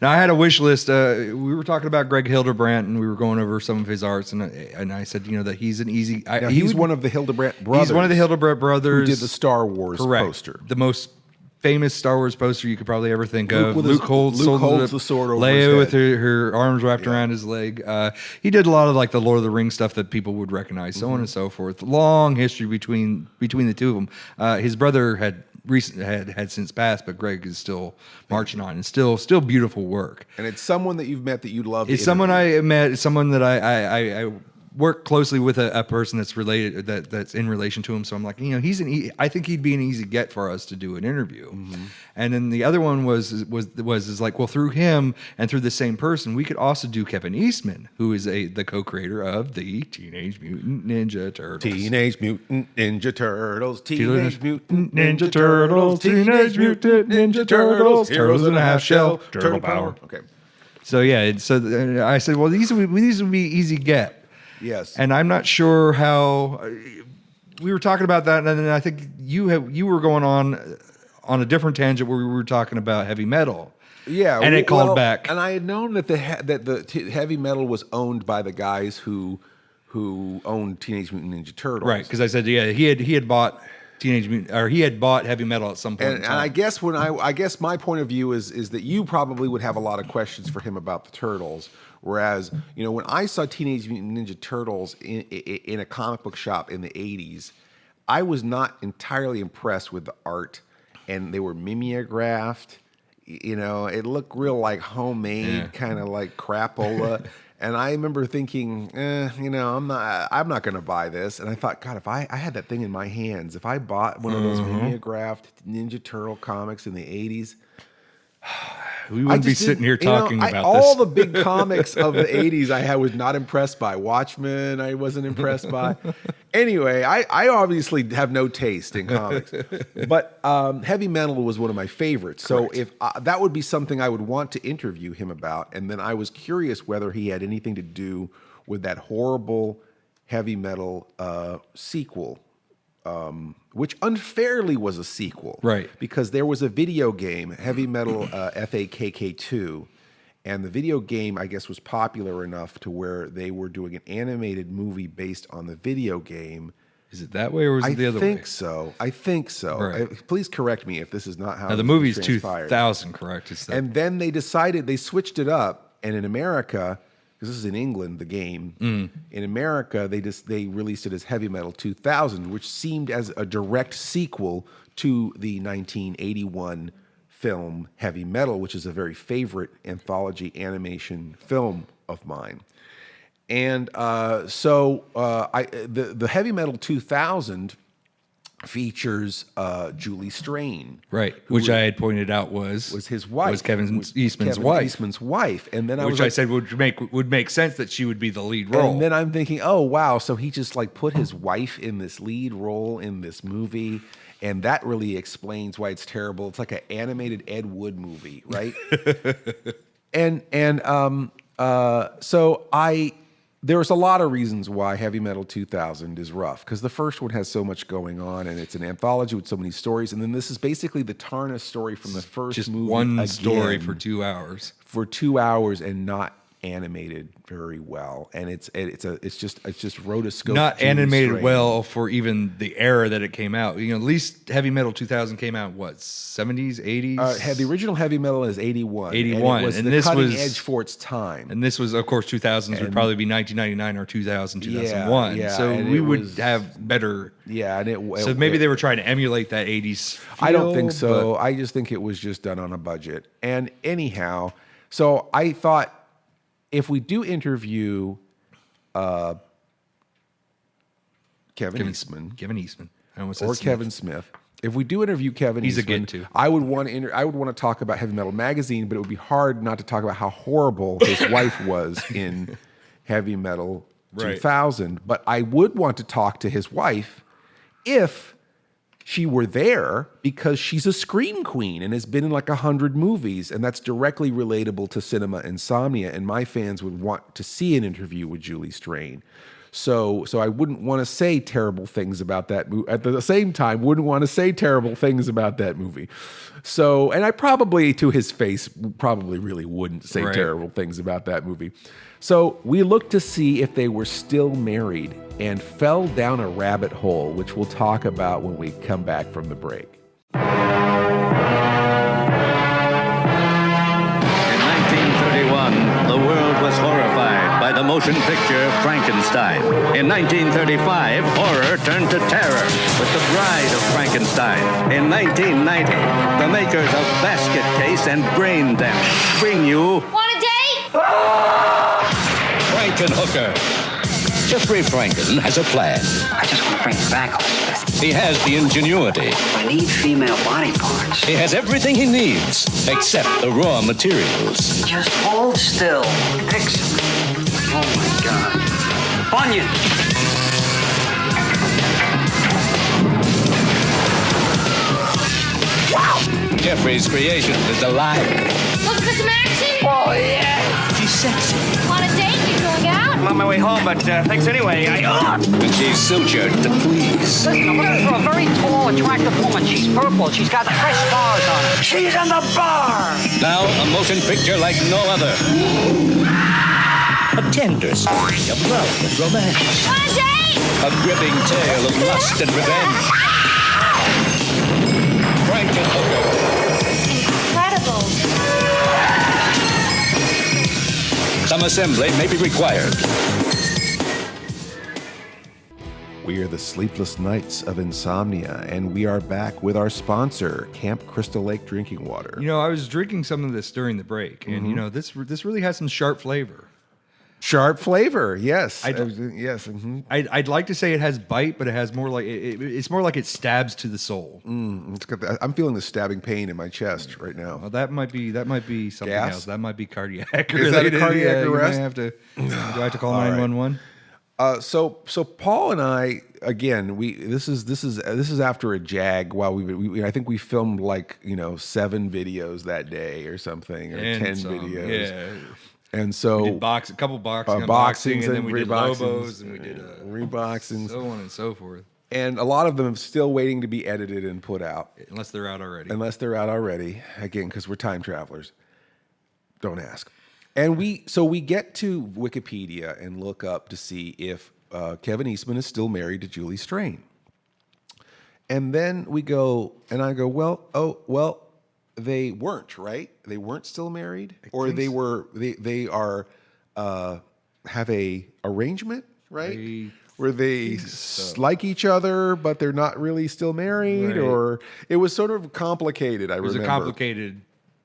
Now, I had a wish list. We were talking about Greg Hildebrandt, and we were going over some of his arts, and I said, that he's an easy... Now, he's one of the Hildebrandt brothers. He's one of the Hildebrandt brothers. Who did the Star Wars Correct. poster. The most famous Star Wars poster you could probably ever think Luke of. with Luke his- holds Luke holds the sword over his Leia head. with her arms wrapped around his leg. He did a lot of like the Lord of the Rings stuff that people would recognize, so on and so forth. Long history between the two of them. His brother had since passed, but Greg is still marching on, and still beautiful work. And it's someone that you've met that you love. It's someone I met. It's someone that I work closely with a person that's related, that's in relation to him. So I'm like, I think he'd be an easy get for us to do an interview. Mm-hmm. And then the other one was like, well, through him and through the same person, we could also do Kevin Eastman, who is the co-creator of the Teenage Mutant Ninja Turtles. Teenage Mutant Ninja Turtles. Teenage Mutant Ninja Turtles. Teenage Mutant Ninja Turtles. Turtles in a half shell. Turtle power. Okay. So yeah, so I said, well, these would be easy get. Yes. And I'm not sure how we were talking about that, and then I think you were going on a different tangent where we were talking about heavy metal. Yeah, and it called back. And I had known that the heavy metal was owned by the guys who owned Teenage Mutant Ninja Turtles, right? Because I said, yeah, he had bought Teenage Mutant, or he had bought heavy metal at some point. And I guess I guess my point of view is that you probably would have a lot of questions for him about the Turtles. Whereas, when I saw Teenage Mutant Ninja Turtles in a comic book shop in the 80s, I was not entirely impressed with the art, and they were mimeographed. It looked real like homemade, kind of like crapola. And I remember thinking, I'm not going to buy this. And I thought, God, if I had that thing in my hands, if I bought one of those mimeographed Ninja Turtle comics in the 80s, we wouldn't be sitting here talking about this. All the big comics of the 80s I was not impressed by. Watchmen, I wasn't impressed by. Anyway, I obviously have no taste in comics. But heavy metal was one of my favorites. So if that would be something I would want to interview him about. And then I was curious whether he had anything to do with that horrible heavy metal sequel. Which unfairly was a sequel. Right. Because there was a video game, Heavy Metal FAKK2, and the video game, I guess, was popular enough to where they were doing an animated movie based on the video game. Is it that way or is it the other way? I think so. Right. Please correct me if this is not how now, the movie's 2000, correct? And then they decided, they switched it up, and in America, because this is in England, the game. In America, they released it as Heavy Metal 2000, which seemed as a direct sequel to the 1981 film Heavy Metal, which is a very favorite anthology animation film of mine. And so the Heavy Metal 2000 features Julie Strain, right? Which I had pointed out was his wife, was Kevin Eastman's wife, and then I said would make sense that she would be the lead role. And then I'm thinking, oh wow, so he just like put his wife in this lead role in this movie, and that really explains why it's terrible. It's like an animated Ed Wood movie, right? So there was a lot of reasons why Heavy Metal 2000 is rough, because the first one has so much going on, and it's an anthology with so many stories, and then this is basically the Tarna story from the first just movie. One story for 2 hours. For 2 hours, and not animated very well, and it's just rotoscope. Not animated well for even the era that it came out. At least Heavy Metal 2000 came out what, 70s, 80s? The original Heavy Metal is 81. 81, and it was and the this cutting was edge for its time. And this was, of course, 2000s would probably be 1999 or 2000, 2001. Yeah, so we would have better. Yeah, and so maybe they were trying to emulate that 80s feel, I don't think so. I just think it was just done on a budget. And anyhow, so I thought, if we do interview Kevin Eastman, or Kevin Smith, if we do interview Kevin Eastman, I would want to talk about Heavy Metal Magazine, but it would be hard not to talk about how horrible his wife was in Heavy Metal 2000. But I would want to talk to his wife if she were there, because she's a scream queen and has been in like 100 movies, and that's directly relatable to cinema Insomnia, and my fans would want to see an interview with Julie Strain. So I wouldn't want to say terrible things about that movie. At the same time, wouldn't want to say terrible things about that movie. So, and I probably, to his face, probably really wouldn't say terrible things about that movie. So we looked to see if they were still married and fell down a rabbit hole, which we'll talk about when we come back from the break. In 1931, the world was horrified by the motion picture Frankenstein. In 1935, horror turned to terror with The Bride of Frankenstein. In 1990, the makers of Basket Case and Brain Damage bring you... Want a date? Frankenhooker. Jeffrey Franken has a plan. I just want to bring it back all this. He has the ingenuity. I need female body parts. He has everything he needs, except the raw materials. Just hold still. Excellent. Oh my God. Bunyan! Jeffrey's creation is alive. Looking for some action? Oh, yeah. She's sexy. On a date? You going out? I'm on my way home, but thanks anyway. And she's sutured to please. Listen, I'm looking for a very tall, attractive woman. She's purple. She's got fresh stars on her. She's in the bar. Now a motion picture like no other. A tender story of love and romance. On a date? A gripping tale of lust and revenge. Frankenhooker. Incredible. Some assembly may be required. We are the Sleepless Knights of Insomnia, and we are back with our sponsor, Camp Crystal Lake Drinking Water. You know, I was drinking some of this during the break, and you know, this really has some sharp flavor. Sharp flavor, yes. Yes. I'd like to say it has bite, but it has more like it's more like it stabs to the soul. It's got I'm feeling the stabbing pain in my chest right now. Well, that might be something Gas? else. That might be cardiac Is that a related. cardiac arrest? You might have to. Do I have to call 911? So Paul and I again this is after a jag. While I think we filmed like 7 videos that day or something, or And 10 some, videos. yeah. And so We did a couple boxing, boxings and then we did reboxings, Lobos, and we did reboxings, so on and so forth. And a lot of them are still waiting to be edited and put out. Unless they're out already. Again, because we're time travelers. Don't ask. And we get to Wikipedia and look up to see if Kevin Eastman is still married to Julie Strain. And then I go, well, they weren't, right? They weren't still married, or they were. They are have a arrangement, right? Where they like each other, but they're not really still married, Right. or it was sort of complicated. I It was remember. a complicated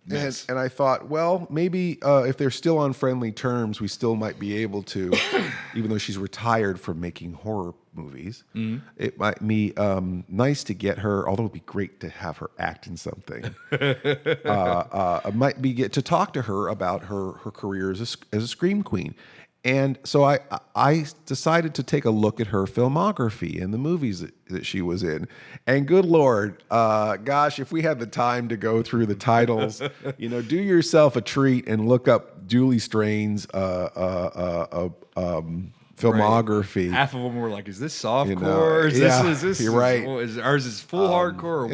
mess. And I thought, well, maybe if they're still on friendly terms, we still might be able to, even though she's retired from making horror movies, it might be nice to get her, although it would be great to have her act in something. It might be to talk to her about her career as a scream queen. And so I decided to take a look at her filmography and the movies that she was in. And good Lord, gosh, if we had the time to go through the titles, do yourself a treat and look up Julie Strain's filmography. Right. Half of them were like, "Is this softcore? Is this? You're right. Ours is full hardcore?"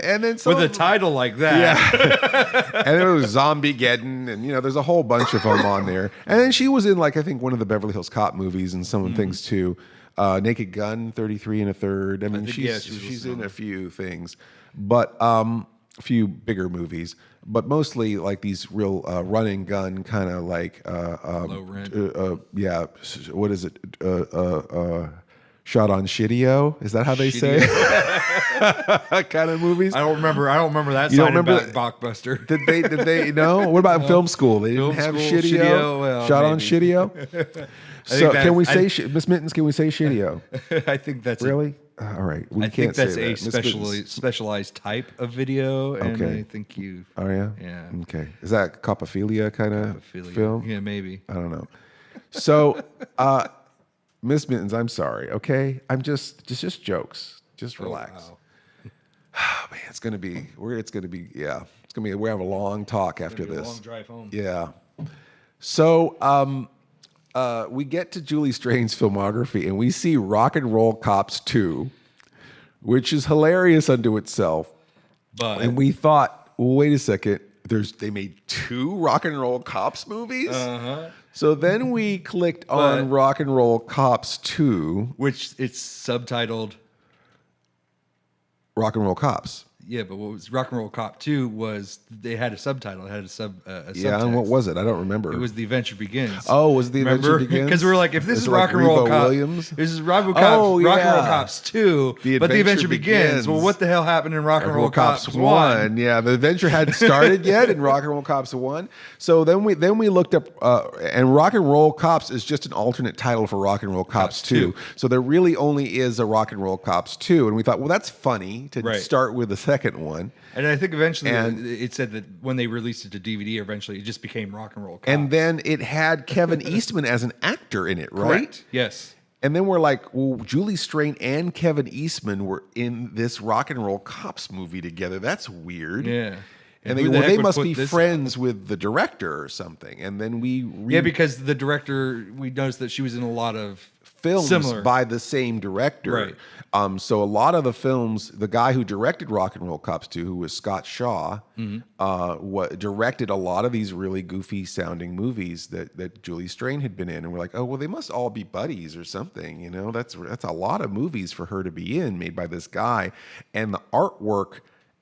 And then with a title like that, and there was Zombie-geddon, and there's a whole bunch of them on there. And then she was in I think one of the Beverly Hills Cop movies and some things too. Naked Gun, 33 1/3. I mean, she's in a few things, but a few bigger movies. But mostly like these real run and gun kind of like low rent. What is it? Shot on Shitio? Is that how they say it? Kind of movies? I don't remember that You don't side remember of Blockbuster. Did they no? What about film school? They didn't have Shitio? Well, Shot on maybe. Shitio? So can we say Miss Mittens? Can we say Shitio? I think that's really. All right, we I can't think that's say a that. specialized type of video, and Okay. I think you. Oh yeah. Yeah. Okay. Is that copophilia kind of film? Yeah, maybe. I don't know. So, Miss Mittens, I'm sorry. Okay, I'm just jokes. Just relax. Wow. Oh, man, it's gonna be. We have a long talk after this. A long drive home. Yeah. So, we get to Julie Strain's filmography, and we see Rock and Roll Cops 2, which is hilarious unto itself. And we thought, well, wait a second, they made 2 Rock and Roll Cops movies? Uh-huh. So then we clicked on Rock and Roll Cops 2. Which it's subtitled Rock and Roll Cops. Yeah, but what was Rock and Roll Cop 2 was they had a subtitle. It had a Yeah, and what was it? I don't remember. It was The Adventure Begins. Oh, was it The Adventure Begins? Because we were like, if this is like Rock and Roll Rebo Cop, Williams? this is Rock and Oh, Roll yeah. Cops 2, but The Adventure Begins. Well, what the hell happened in Rock and Roll Cops 1? Yeah, the adventure hadn't started yet in Rock and Roll Cops 1. So then we looked up, and Rock and Roll Cops is just an alternate title for Rock and Roll Cops 2. So there really only is a Rock and Roll Cops 2, and we thought, well, that's funny to start with the second one. And I think eventually it said that when they released it to DVD, eventually it just became Rock and Roll Cops. And then it had Kevin Eastman as an actor in it, right? Correct. Yes. And then we're like, well, Julie Strain and Kevin Eastman were in this Rock and Roll Cops movie together. That's weird. Yeah. And they must be friends with the director or something. And then because the director, we noticed that she was in a lot of films similar by the same director. Right. So a lot of the films, the guy who directed Rock and Roll Cops 2, who was Scott Shaw, directed a lot of these really goofy sounding movies that Julie Strain had been in. And we're like, oh, well, they must all be buddies or something. You know, that's a lot of movies for her to be in, made by this guy. And the artwork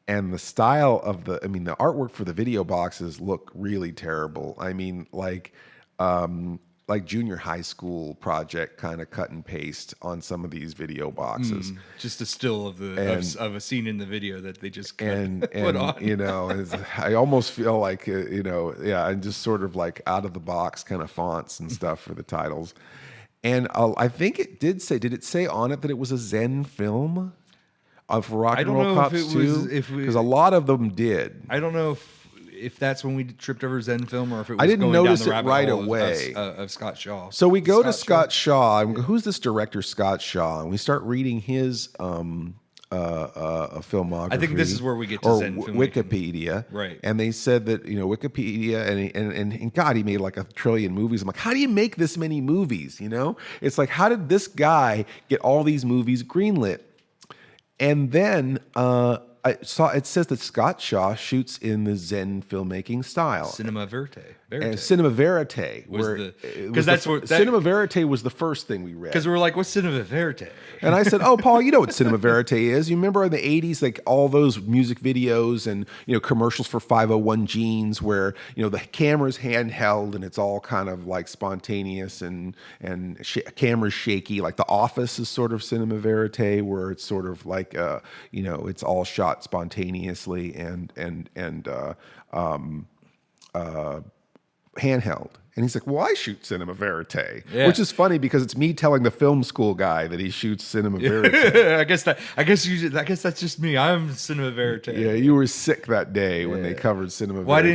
and the style of the artwork for the video boxes look really terrible. I mean, like junior high school project kind of cut and paste on some of these video boxes. Just a still of a scene in the video that they just put on. You know, I almost feel like and just sort of like out of the box kind of fonts and stuff for the titles. And I think it did it say on it that it was a Zen film of Rock and Roll Cops 2? Because a lot of them did. I don't know if that's when we tripped over Zen film, or if it was I didn't going notice down the it rabbit right hole away of Scott Shaw. So we go to Scott Shaw, and we go, who's this director, Scott Shaw? And we start reading his filmography. I think this is where we get to Zen filmmaking. Wikipedia, right? And they said that Wikipedia and God, he made like 1 trillion movies. I'm like, how do you make this many movies? You know, it's like, how did this guy get all these movies greenlit? And then I saw it says that Scott Shaw shoots in the Zen filmmaking style, cinema verite. Cinema verite, cinema verite was the first thing we read. Because we were like, "What's cinema verite?" And I said, "Oh, Paul, you know what cinema verite is? You remember in the '80s, like all those music videos and commercials for 501 jeans, where the camera's handheld and it's all kind of like spontaneous and camera's shaky. Like The Office is sort of cinema verite, where it's sort of like it's all shot spontaneously and handheld." And he's like, "Well, I shoot cinema verite," which is funny because it's me telling the film school guy that he shoots cinema verite. I guess that's just me. I'm cinema verite. Yeah, you were sick that day when they covered cinema verite. I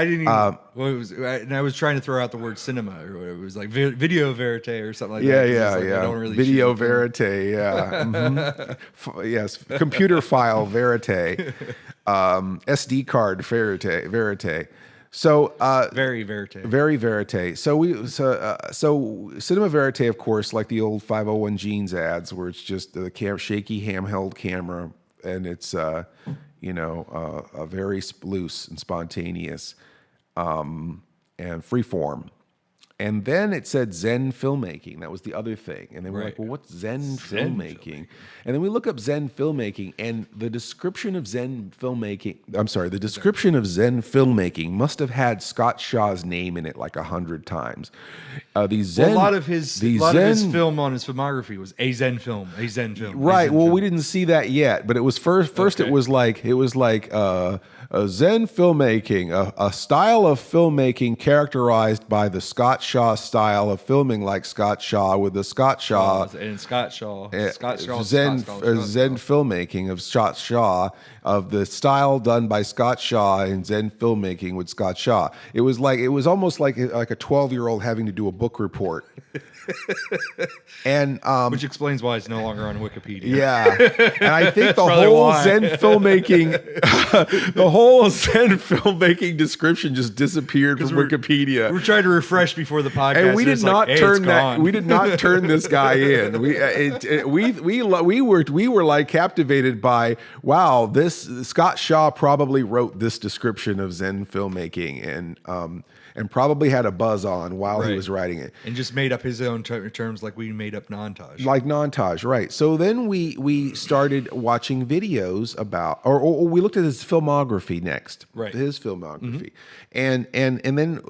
didn't even. I was trying to throw out the word cinema, or it was like video verite or something like that. Yeah. I don't really video verite. Yeah. Mm-hmm. Yes, computer file verite, SD card verite. So very verite. Very verite. So cinema verite, of course, like the old 501 jeans ads, where it's just the shaky handheld camera, and it's a very loose and spontaneous, and freeform. And then it said Zen filmmaking. That was the other thing. And then we're like, well, what's Zen filmmaking? And then we look up Zen filmmaking, and the description of Zen filmmaking must have had Scott Shaw's name in it like 100 times. A lot of his film on his filmography was a Zen film. Right. Well, we didn't see that yet, but it was first. Okay. It was like a Zen filmmaking, a style of filmmaking characterized by the Scott Shaw style of filming, like Scott Shaw, with the Scott Shaw and Scott Shaw, Zen filmmaking of Scott Shaw, of the style done by Scott Shaw in Zen filmmaking with Scott Shaw. It was almost like a 12-year-old having to do a book report. And which explains why it's no longer on Wikipedia. Yeah, and I think the whole Zen filmmaking description just disappeared from Wikipedia. We're trying to refresh before the podcast, and we did not turn this guy in. We were like captivated by, wow, this Scott Shaw probably wrote this description of Zen filmmaking, and probably had a buzz on while he Right. was writing it. And just made up his own terms like we made up non-taj. Like Montage, right. So then we started watching videos about, or we looked at his filmography next. Right. His filmography. And then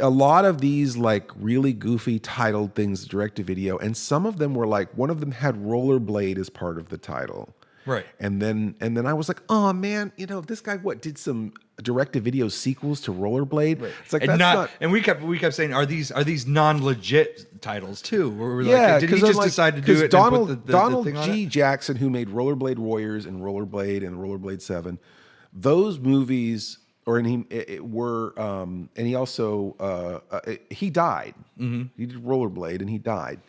a lot of these like really goofy titled things direct to video, and some of them were like, one of them had Rollerblade as part of the title. Right. And then I was like, oh man, this guy did some direct-to-video sequels to Rollerblade. Right. It's like and that's not. And we kept saying, are these non-legit titles too? Or we're Yeah, like, did he just decide to do it? Donald and put the Donald thing on G. it? Jackson, who made Rollerblade Warriors and Rollerblade 7, those movies, and he also he died. He did Rollerblade and he died.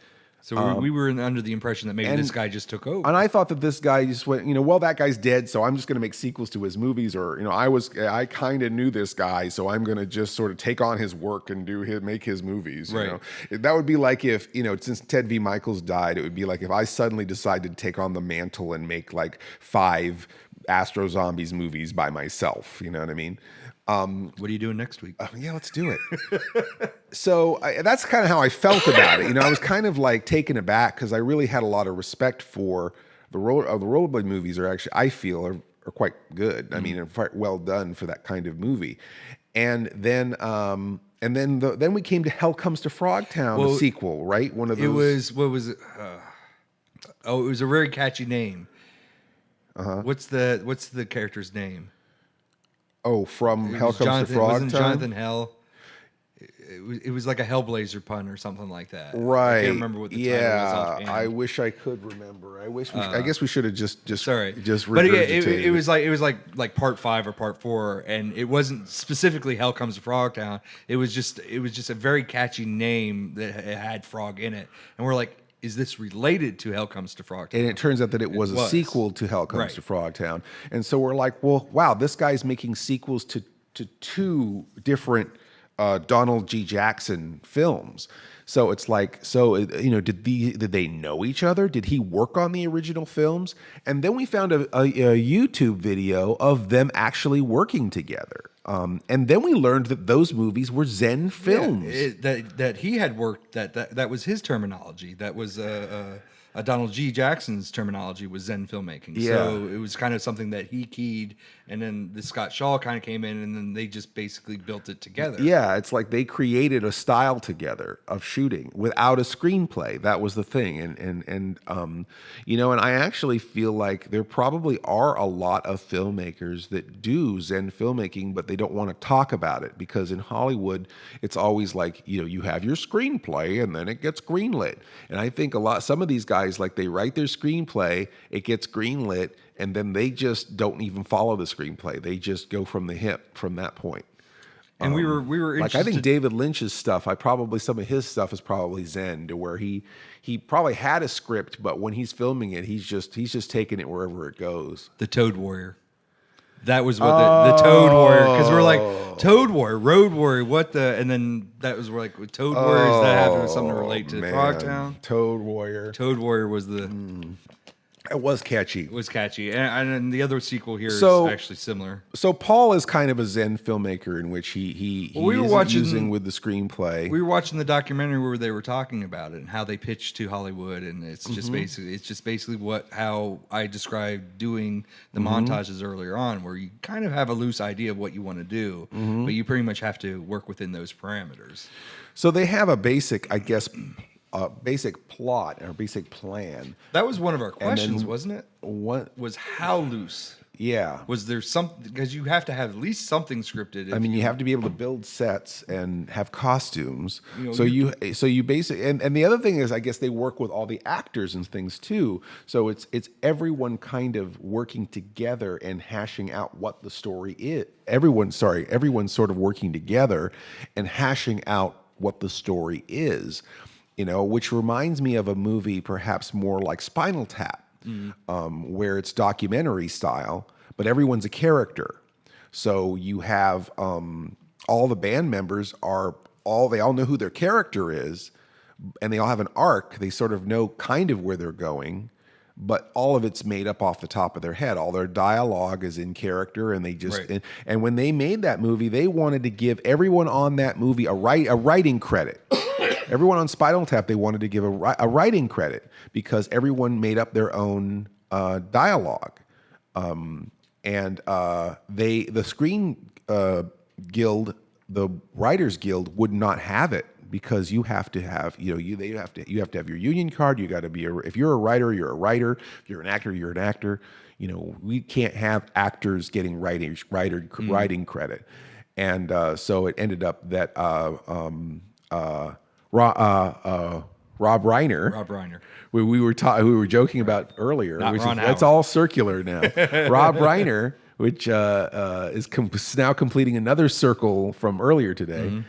So we were under the impression that maybe this guy just took over. And I thought that this guy just went, well, that guy's dead, so I'm just going to make sequels to his movies, or I kind of knew this guy, so I'm going to just sort of take on his work and make his movies. Right. That would be like if since Ted V. Michaels died, it would be like if I suddenly decided to take on the mantle and make like 5 Astro Zombies movies by myself. You know what I mean? What are you doing next week? Yeah, let's do it. So that's kind of how I felt about it. I was kind of like taken aback because I really had a lot of respect for the Rollerblade movies. Are actually, I feel, are quite good. I mean, are quite well done for that kind of movie. And then then we came to Hell Comes to Frogtown, the sequel, right? One of those. It was what was it? It was a very catchy name. What's the character's name? Oh, from Hell Comes to Frogtown? Wasn't Jonathan Hell? It was like a Hellblazer pun or something like that. Right. I can't remember what the title was offhand. I wish I could remember. I guess we should have just regurgitated. But again, it was like part 5 or part 4, and it wasn't specifically Hell Comes to Frogtown. It was just a very catchy name that had frog in it, and we're like, is this related to Hell Comes to Frogtown? And it turns out that it was a sequel to Hell Comes to Frogtown. And so we're like, well, wow, this guy's making sequels to 2 different Donald G. Jackson films. So it's like, did they know each other? Did he work on the original films? And then we found a YouTube video of them actually working together. And then we learned that those movies were Zen films. Yeah, that he had worked, that was his terminology. That was Donald G. Jackson's terminology was Zen filmmaking. Yeah. So it was kind of something that he keyed, and then the Scott Shaw kind of came in, and then they just basically built it together. Yeah, it's like they created a style together of shooting without a screenplay. That was the thing, and I actually feel like there probably are a lot of filmmakers that do Zen filmmaking, but they don't want to talk about it because in Hollywood, it's always like you have your screenplay and then it gets greenlit. And I think some of these guys, like, they write their screenplay, it gets greenlit, and then they just don't even follow the screenplay. They just go from the hip from that point. And we were like, interested. I think David Lynch's stuff, some of his stuff is probably Zen, to where he probably had a script, but when he's filming it, he's just taking it wherever it goes. The Toad Warrior. That was what the Toad Warrior, because we're like, Toad Warrior, Road Warrior, what the, and then that was like, with Toad Warrior, does that have something to relate to Frogtown? Toad Warrior. Toad Warrior was the... It was catchy. It was catchy. And the other sequel here is actually similar. So Paul is kind of a Zen filmmaker in which he using with the screenplay. We were watching the documentary where they were talking about it and how they pitched to Hollywood, and it's just basically how I described doing the montages earlier on, where you kind of have a loose idea of what you want to do, but you pretty much have to work within those parameters. So they have a basic, I guess, basic plot or basic plan. That was one of our questions, wasn't it? What was how loose? Yeah. Was there something, because you have to have at least something scripted? I mean, you have to be able to build sets and have costumes. So you basically, and the other thing is, I guess they work with all the actors and things too. So it's everyone kind of working together and hashing out what the story is. Everyone's sort of working together and hashing out what the story is. Which reminds me of a movie perhaps more like Spinal Tap, where it's documentary style, but everyone's a character. So you have all the band members they all know who their character is, and they all have an arc. They sort of know kind of where they're going, but all of it's made up off the top of their head. All their dialogue is in character, and they just and when they made that movie, they wanted to give everyone on that movie a writing credit. Everyone on Spinal Tap, they wanted to give a writing credit because everyone made up their own dialogue, and the Screen Guild, the Writers Guild, would not have it. Because you have to have, you have to have your union card. You got to be if you're a writer, you're a writer. If you're an actor, you're an actor. We can't have actors getting writing credit, and so it ended up that Rob Reiner. We were joking about earlier, that's all circular now. Rob Reiner, which is now completing another circle from earlier today.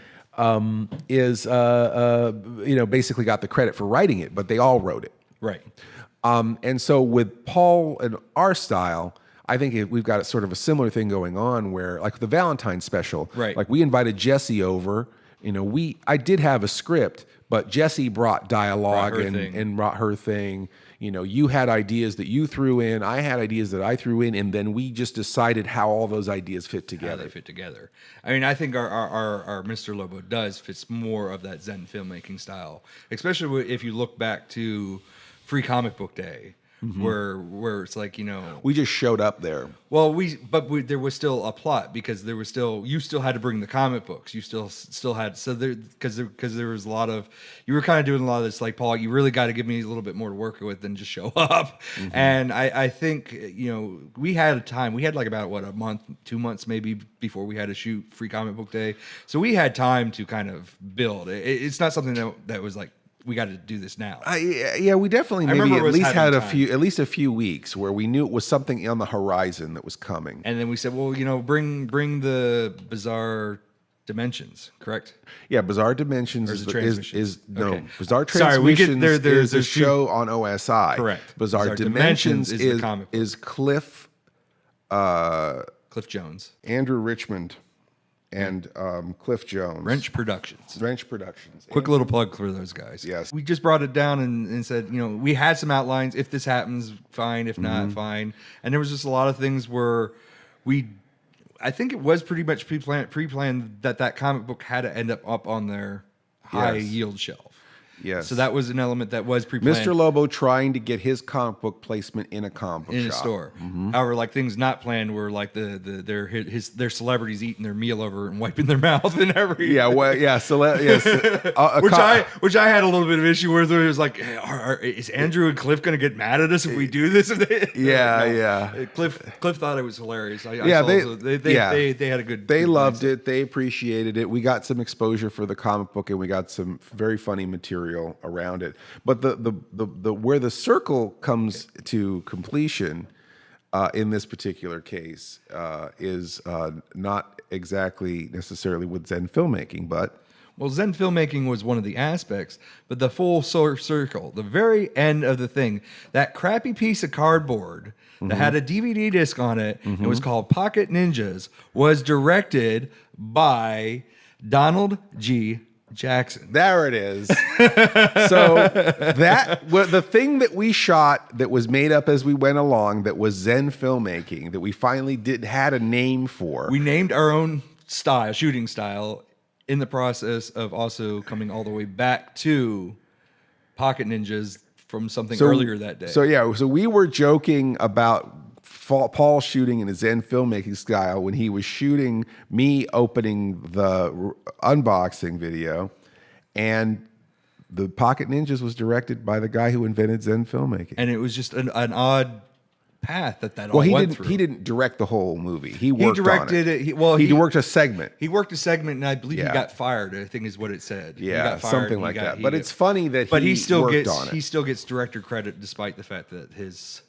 Is basically got the credit for writing it, but they all wrote it. Right. And so with Paul and our style, I think we've got sort of a similar thing going on where, like the Valentine special, right? Like we invited Jessie over. I did have a script, but Jessie brought dialogue and brought her thing. You had ideas that you threw in. I had ideas that I threw in, and then we just decided how all those ideas fit together. How they fit together. I mean, I think our Mr. Lobo fits more of that Zen filmmaking style, especially if you look back to Free Comic Book Day. Where it's like, we just showed up there. Well, there was still a plot because you still had to bring the comic books. You still had because there was a lot of, you were kind of doing a lot of this, like, Paul, you really got to give me a little bit more to work with than just show up. And I think we had time. We had like about a month, 2 months maybe before we had to shoot Free Comic Book Day. So we had time to kind of build. It's not something that was like, we got to do this now. We definitely maybe at least had a few weeks where we knew it was something on the horizon that was coming. And then we said, well, bring the Bizarre Dimensions, correct? Yeah, Bizarre Dimensions is Bizarre Transmissions is a show on OSI. Correct. Bizarre Dimensions is the comic book. Is Cliff Jones, Andrew Richmond, and Cliff Jones. Wrench Productions. Quick little plug for those guys. Yes. We just brought it down and said, we had some outlines. If this happens, fine. If not, fine. And there was just a lot of things where I think it was pretty much pre-planned that comic book had to end up on their high yield shelf. Yes. So that was an element that was pre-planned. Mr. Lobo trying to get his comic book placement in a comic book shop. In a store. However, like things not planned were like their celebrities eating their meal over and wiping their mouth and everything. Yeah, well, yeah. Which I had a little bit of issue with. Where it was like, is Andrew and Cliff going to get mad at us if we do this? Yeah. Cliff thought it was hilarious. They had a good. They loved it. They appreciated it. We got some exposure for the comic book, and we got some very funny material around it. But the where the circle comes to completion in this particular case is not exactly necessarily with Zen filmmaking, but Zen filmmaking was one of the aspects, but the full circle, the very end of the thing, that crappy piece of cardboard that had a DVD disc on it, it was called Pocket Ninjas, was directed by Donald G. Jackson. There it is. So the thing that we shot that was made up as we went along, that was Zen filmmaking, that we finally had a name for. We named our own shooting style, in the process of also coming all the way back to Pocket Ninjas from something earlier that day. So we were joking about Paul shooting in a Zen filmmaking style when he was shooting me opening the unboxing video, and the Pocket Ninjas was directed by the guy who invented Zen filmmaking. And it was just an odd path that all went through. He didn't direct the whole movie. He worked on it. He worked a segment. He worked a segment, and I believe he got fired, I think is what it said. Yeah, he got fired, something like that. But it's funny that he still gets director credit despite the fact that his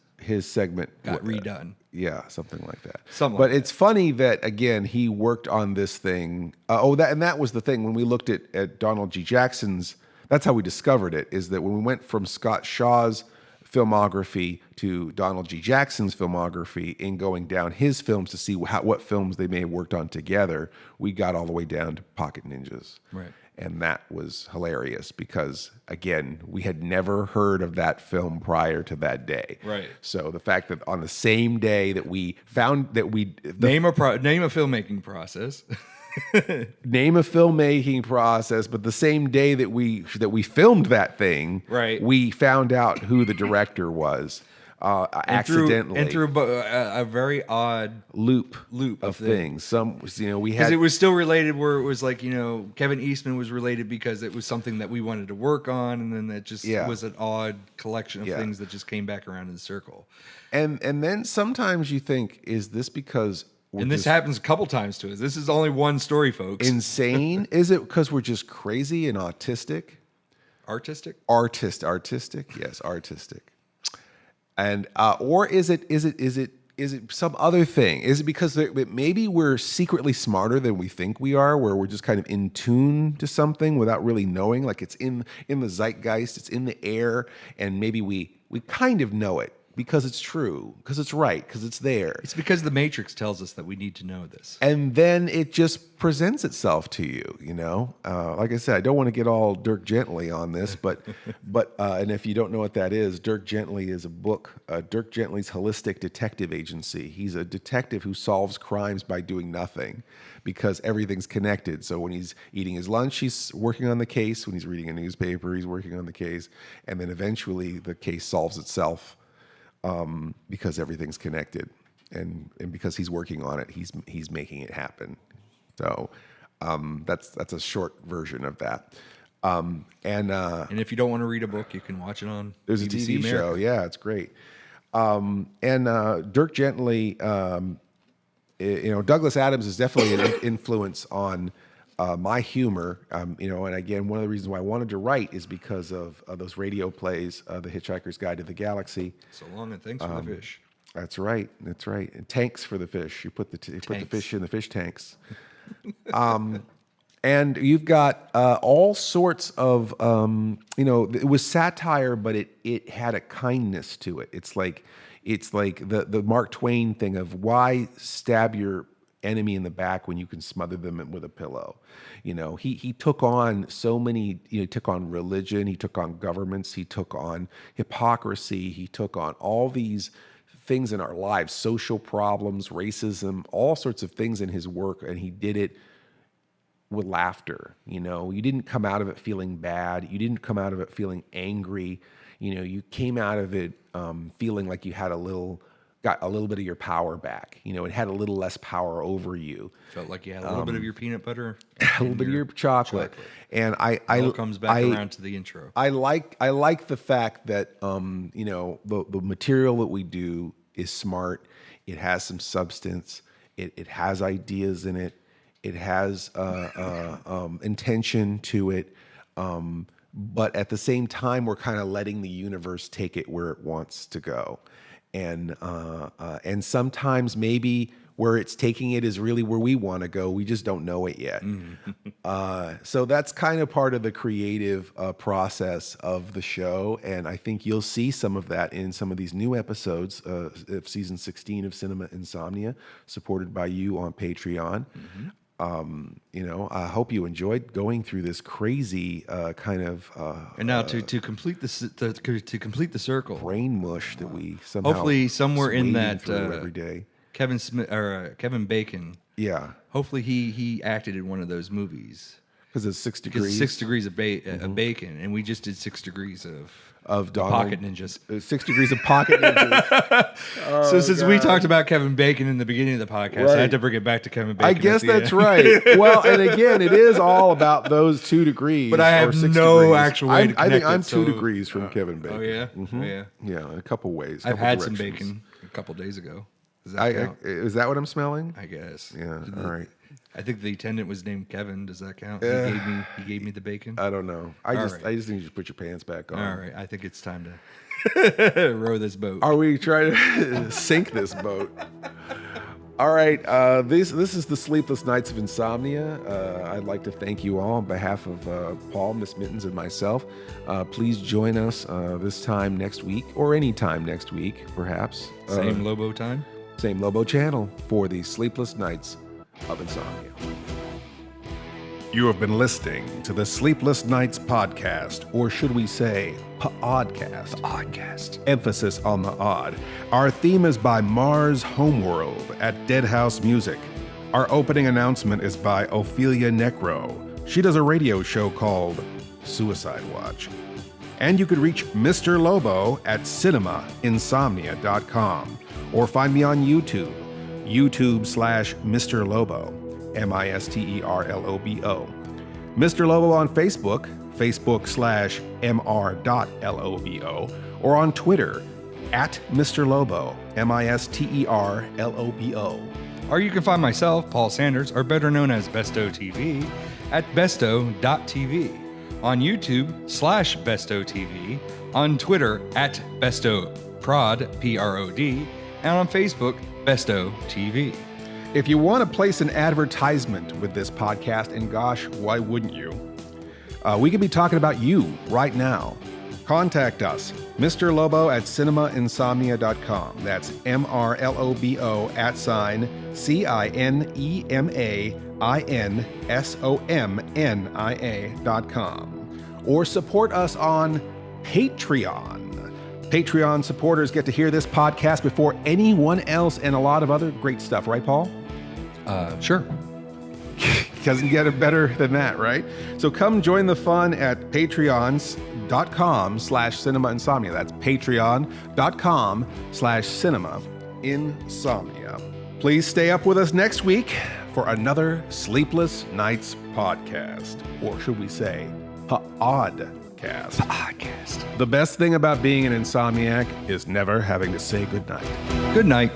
segment got redone. Yeah, something like that. But it's funny that, again, he worked on this thing. That was the thing. When we looked at Donald G. Jackson's, that's how we discovered it, is that when we went from Scott Shaw's filmography to Donald G. Jackson's filmography in going down his films to see what films they may have worked on together, we got all the way down to Pocket Ninjas. Right. And that was hilarious because, again, we had never heard of that film prior to that day. Right. So the fact that on the same day that we found that name a filmmaking process. Name a filmmaking process, but the same day that we filmed that thing, right, we found out who the director was. Accidentally, and through a very odd loop of things. We had, because it was still related, where it was like, Kevin Eastman was related because it was something that we wanted to work on, and then that just was an odd collection of things that just came back around in the circle. And then sometimes you think, is this because? And this happens a couple times to us. This is only one story, folks. Insane? Is it because we're just crazy and autistic? Artistic? Artistic? Yes, artistic. And or is it some other thing? Is it because maybe we're secretly smarter than we think we are, where we're just kind of in tune to something without really knowing? Like it's in the zeitgeist, it's in the air, and maybe we kind of know it because it's true, because it's right, because it's there. It's because the Matrix tells us that we need to know this. And then it just presents itself to you, Like I said, I don't want to get all Dirk Gently on this, but and if you don't know what that is, Dirk Gently is a book, Dirk Gently's Holistic Detective Agency. He's a detective who solves crimes by doing nothing because everything's connected. So when he's eating his lunch, he's working on the case. When he's reading a newspaper, he's working on the case. And then eventually the case solves itself. Because everything's connected, and because he's working on it, he's making it happen. So that's a short version of that. And if you don't want to read a book, you can watch it on. There's BBC a TV America. show, yeah, it's great. And Dirk Gently, Douglas Adams is definitely an influence on my humor, and again, one of the reasons why I wanted to write is because of those radio plays, The Hitchhiker's Guide to the Galaxy. So long, and thanks for the fish. That's right. And tanks for the fish. You put the fish in the fish tanks. And you've got all sorts of, it was satire, but it had a kindness to it. It's like the Mark Twain thing of why stab your enemy in the back when you can smother them with a pillow. He took on so many, he took on religion, he took on governments, he took on hypocrisy, he took on all these things in our lives, social problems, racism, all sorts of things in his work, and he did it with laughter. You didn't come out of it feeling bad, you didn't come out of it feeling angry, you came out of it feeling like you had got a little bit of your power back. It had a little less power over you. Felt like you had a little bit of your peanut butter, a little bit of your chocolate. And it all comes back around to the intro. I like the fact that the material that we do is smart. It has some substance. It has ideas in it. It has intention to it. But at the same time, we're kind of letting the universe take it where it wants to go. And sometimes maybe where it's taking it is really where we want to go. We just don't know it yet. So that's kind of part of the creative process of the show. And I think you'll see some of that in some of these new episodes of season 16 of Cinema Insomnia, supported by you on Patreon. I hope you enjoyed going through this crazy kind of and now to complete the circle, brain mush that we somehow hopefully somewhere in that every day. Kevin Smith or Kevin Bacon. Yeah. Hopefully he acted in one of those movies. Because it's 6 degrees. Because 6 degrees of bacon, and we just did 6 degrees of Donald, pocket ninjas. 6 degrees of pocket ninjas. So since we talked about Kevin Bacon in the beginning of the podcast, I had to bring it back to Kevin Bacon. I guess that's right. Well, and again, it is all about those 2 degrees. But I have no actual way to connect I think I'm it, 2 degrees from Kevin Bacon. Oh yeah? Mm-hmm. Oh yeah? Yeah, in a couple ways. I've had some bacon a couple days ago. Does that count? Is that what I'm smelling? I guess. Yeah, all right. I think the attendant was named Kevin. Does that count? He gave me the bacon. I don't know. I just need you to put your pants back on. All right. I think it's time to row this boat. Are we trying to sink this boat? All right. This is the Sleepless Nights of Insomnia. I'd like to thank you all on behalf of Paul, Miss Mittens, and myself. Please join us this time next week, or any time next week, perhaps. Same Lobo time? Same Lobo channel for the Sleepless Nights of Insomnia. You have been listening to the Sleepless Nights podcast, or should we say, pODDcast. Podcast. Emphasis on the odd. Our theme is by Mars Homeworld at Dead House Music. Our opening announcement is by Ophelia Necro. She does a radio show called Suicide Watch. And you could reach Mr. Lobo at cinemainsomnia.com, or find me on YouTube, YouTube/Mr. Lobo, MISTERLOBO. Mr. Lobo on Facebook, Facebook/MR.LOBO, or on Twitter, at Mr. Lobo, MISTERLOBO. Or you can find myself, Paul Sanders, or better known as BESTOW TV, at BESTOW.tv, on YouTube /BESTOW TV, on Twitter at BESTOWPROD, PROD, and on Facebook, BESTOW TV. If you want to place an advertisement with this podcast, and gosh, why wouldn't you? We could be talking about you right now. Contact us, Mr. Lobo at cinemainsomnia.com. That's MRLOBO @CINEMAINSOMNIA.com. Or support us on Patreon. Patreon supporters get to hear this podcast before anyone else and a lot of other great stuff, right, Paul? Sure. Doesn't get it better than that, right? So come join the fun at patreons.com/cinema-insomnia. That's patreon.com/cinema-insomnia. Please stay up with us next week for another Sleepless Nights podcast. Or should we say, pODDcast. Podcast. The best thing about being an insomniac is never having to say goodnight. Good night.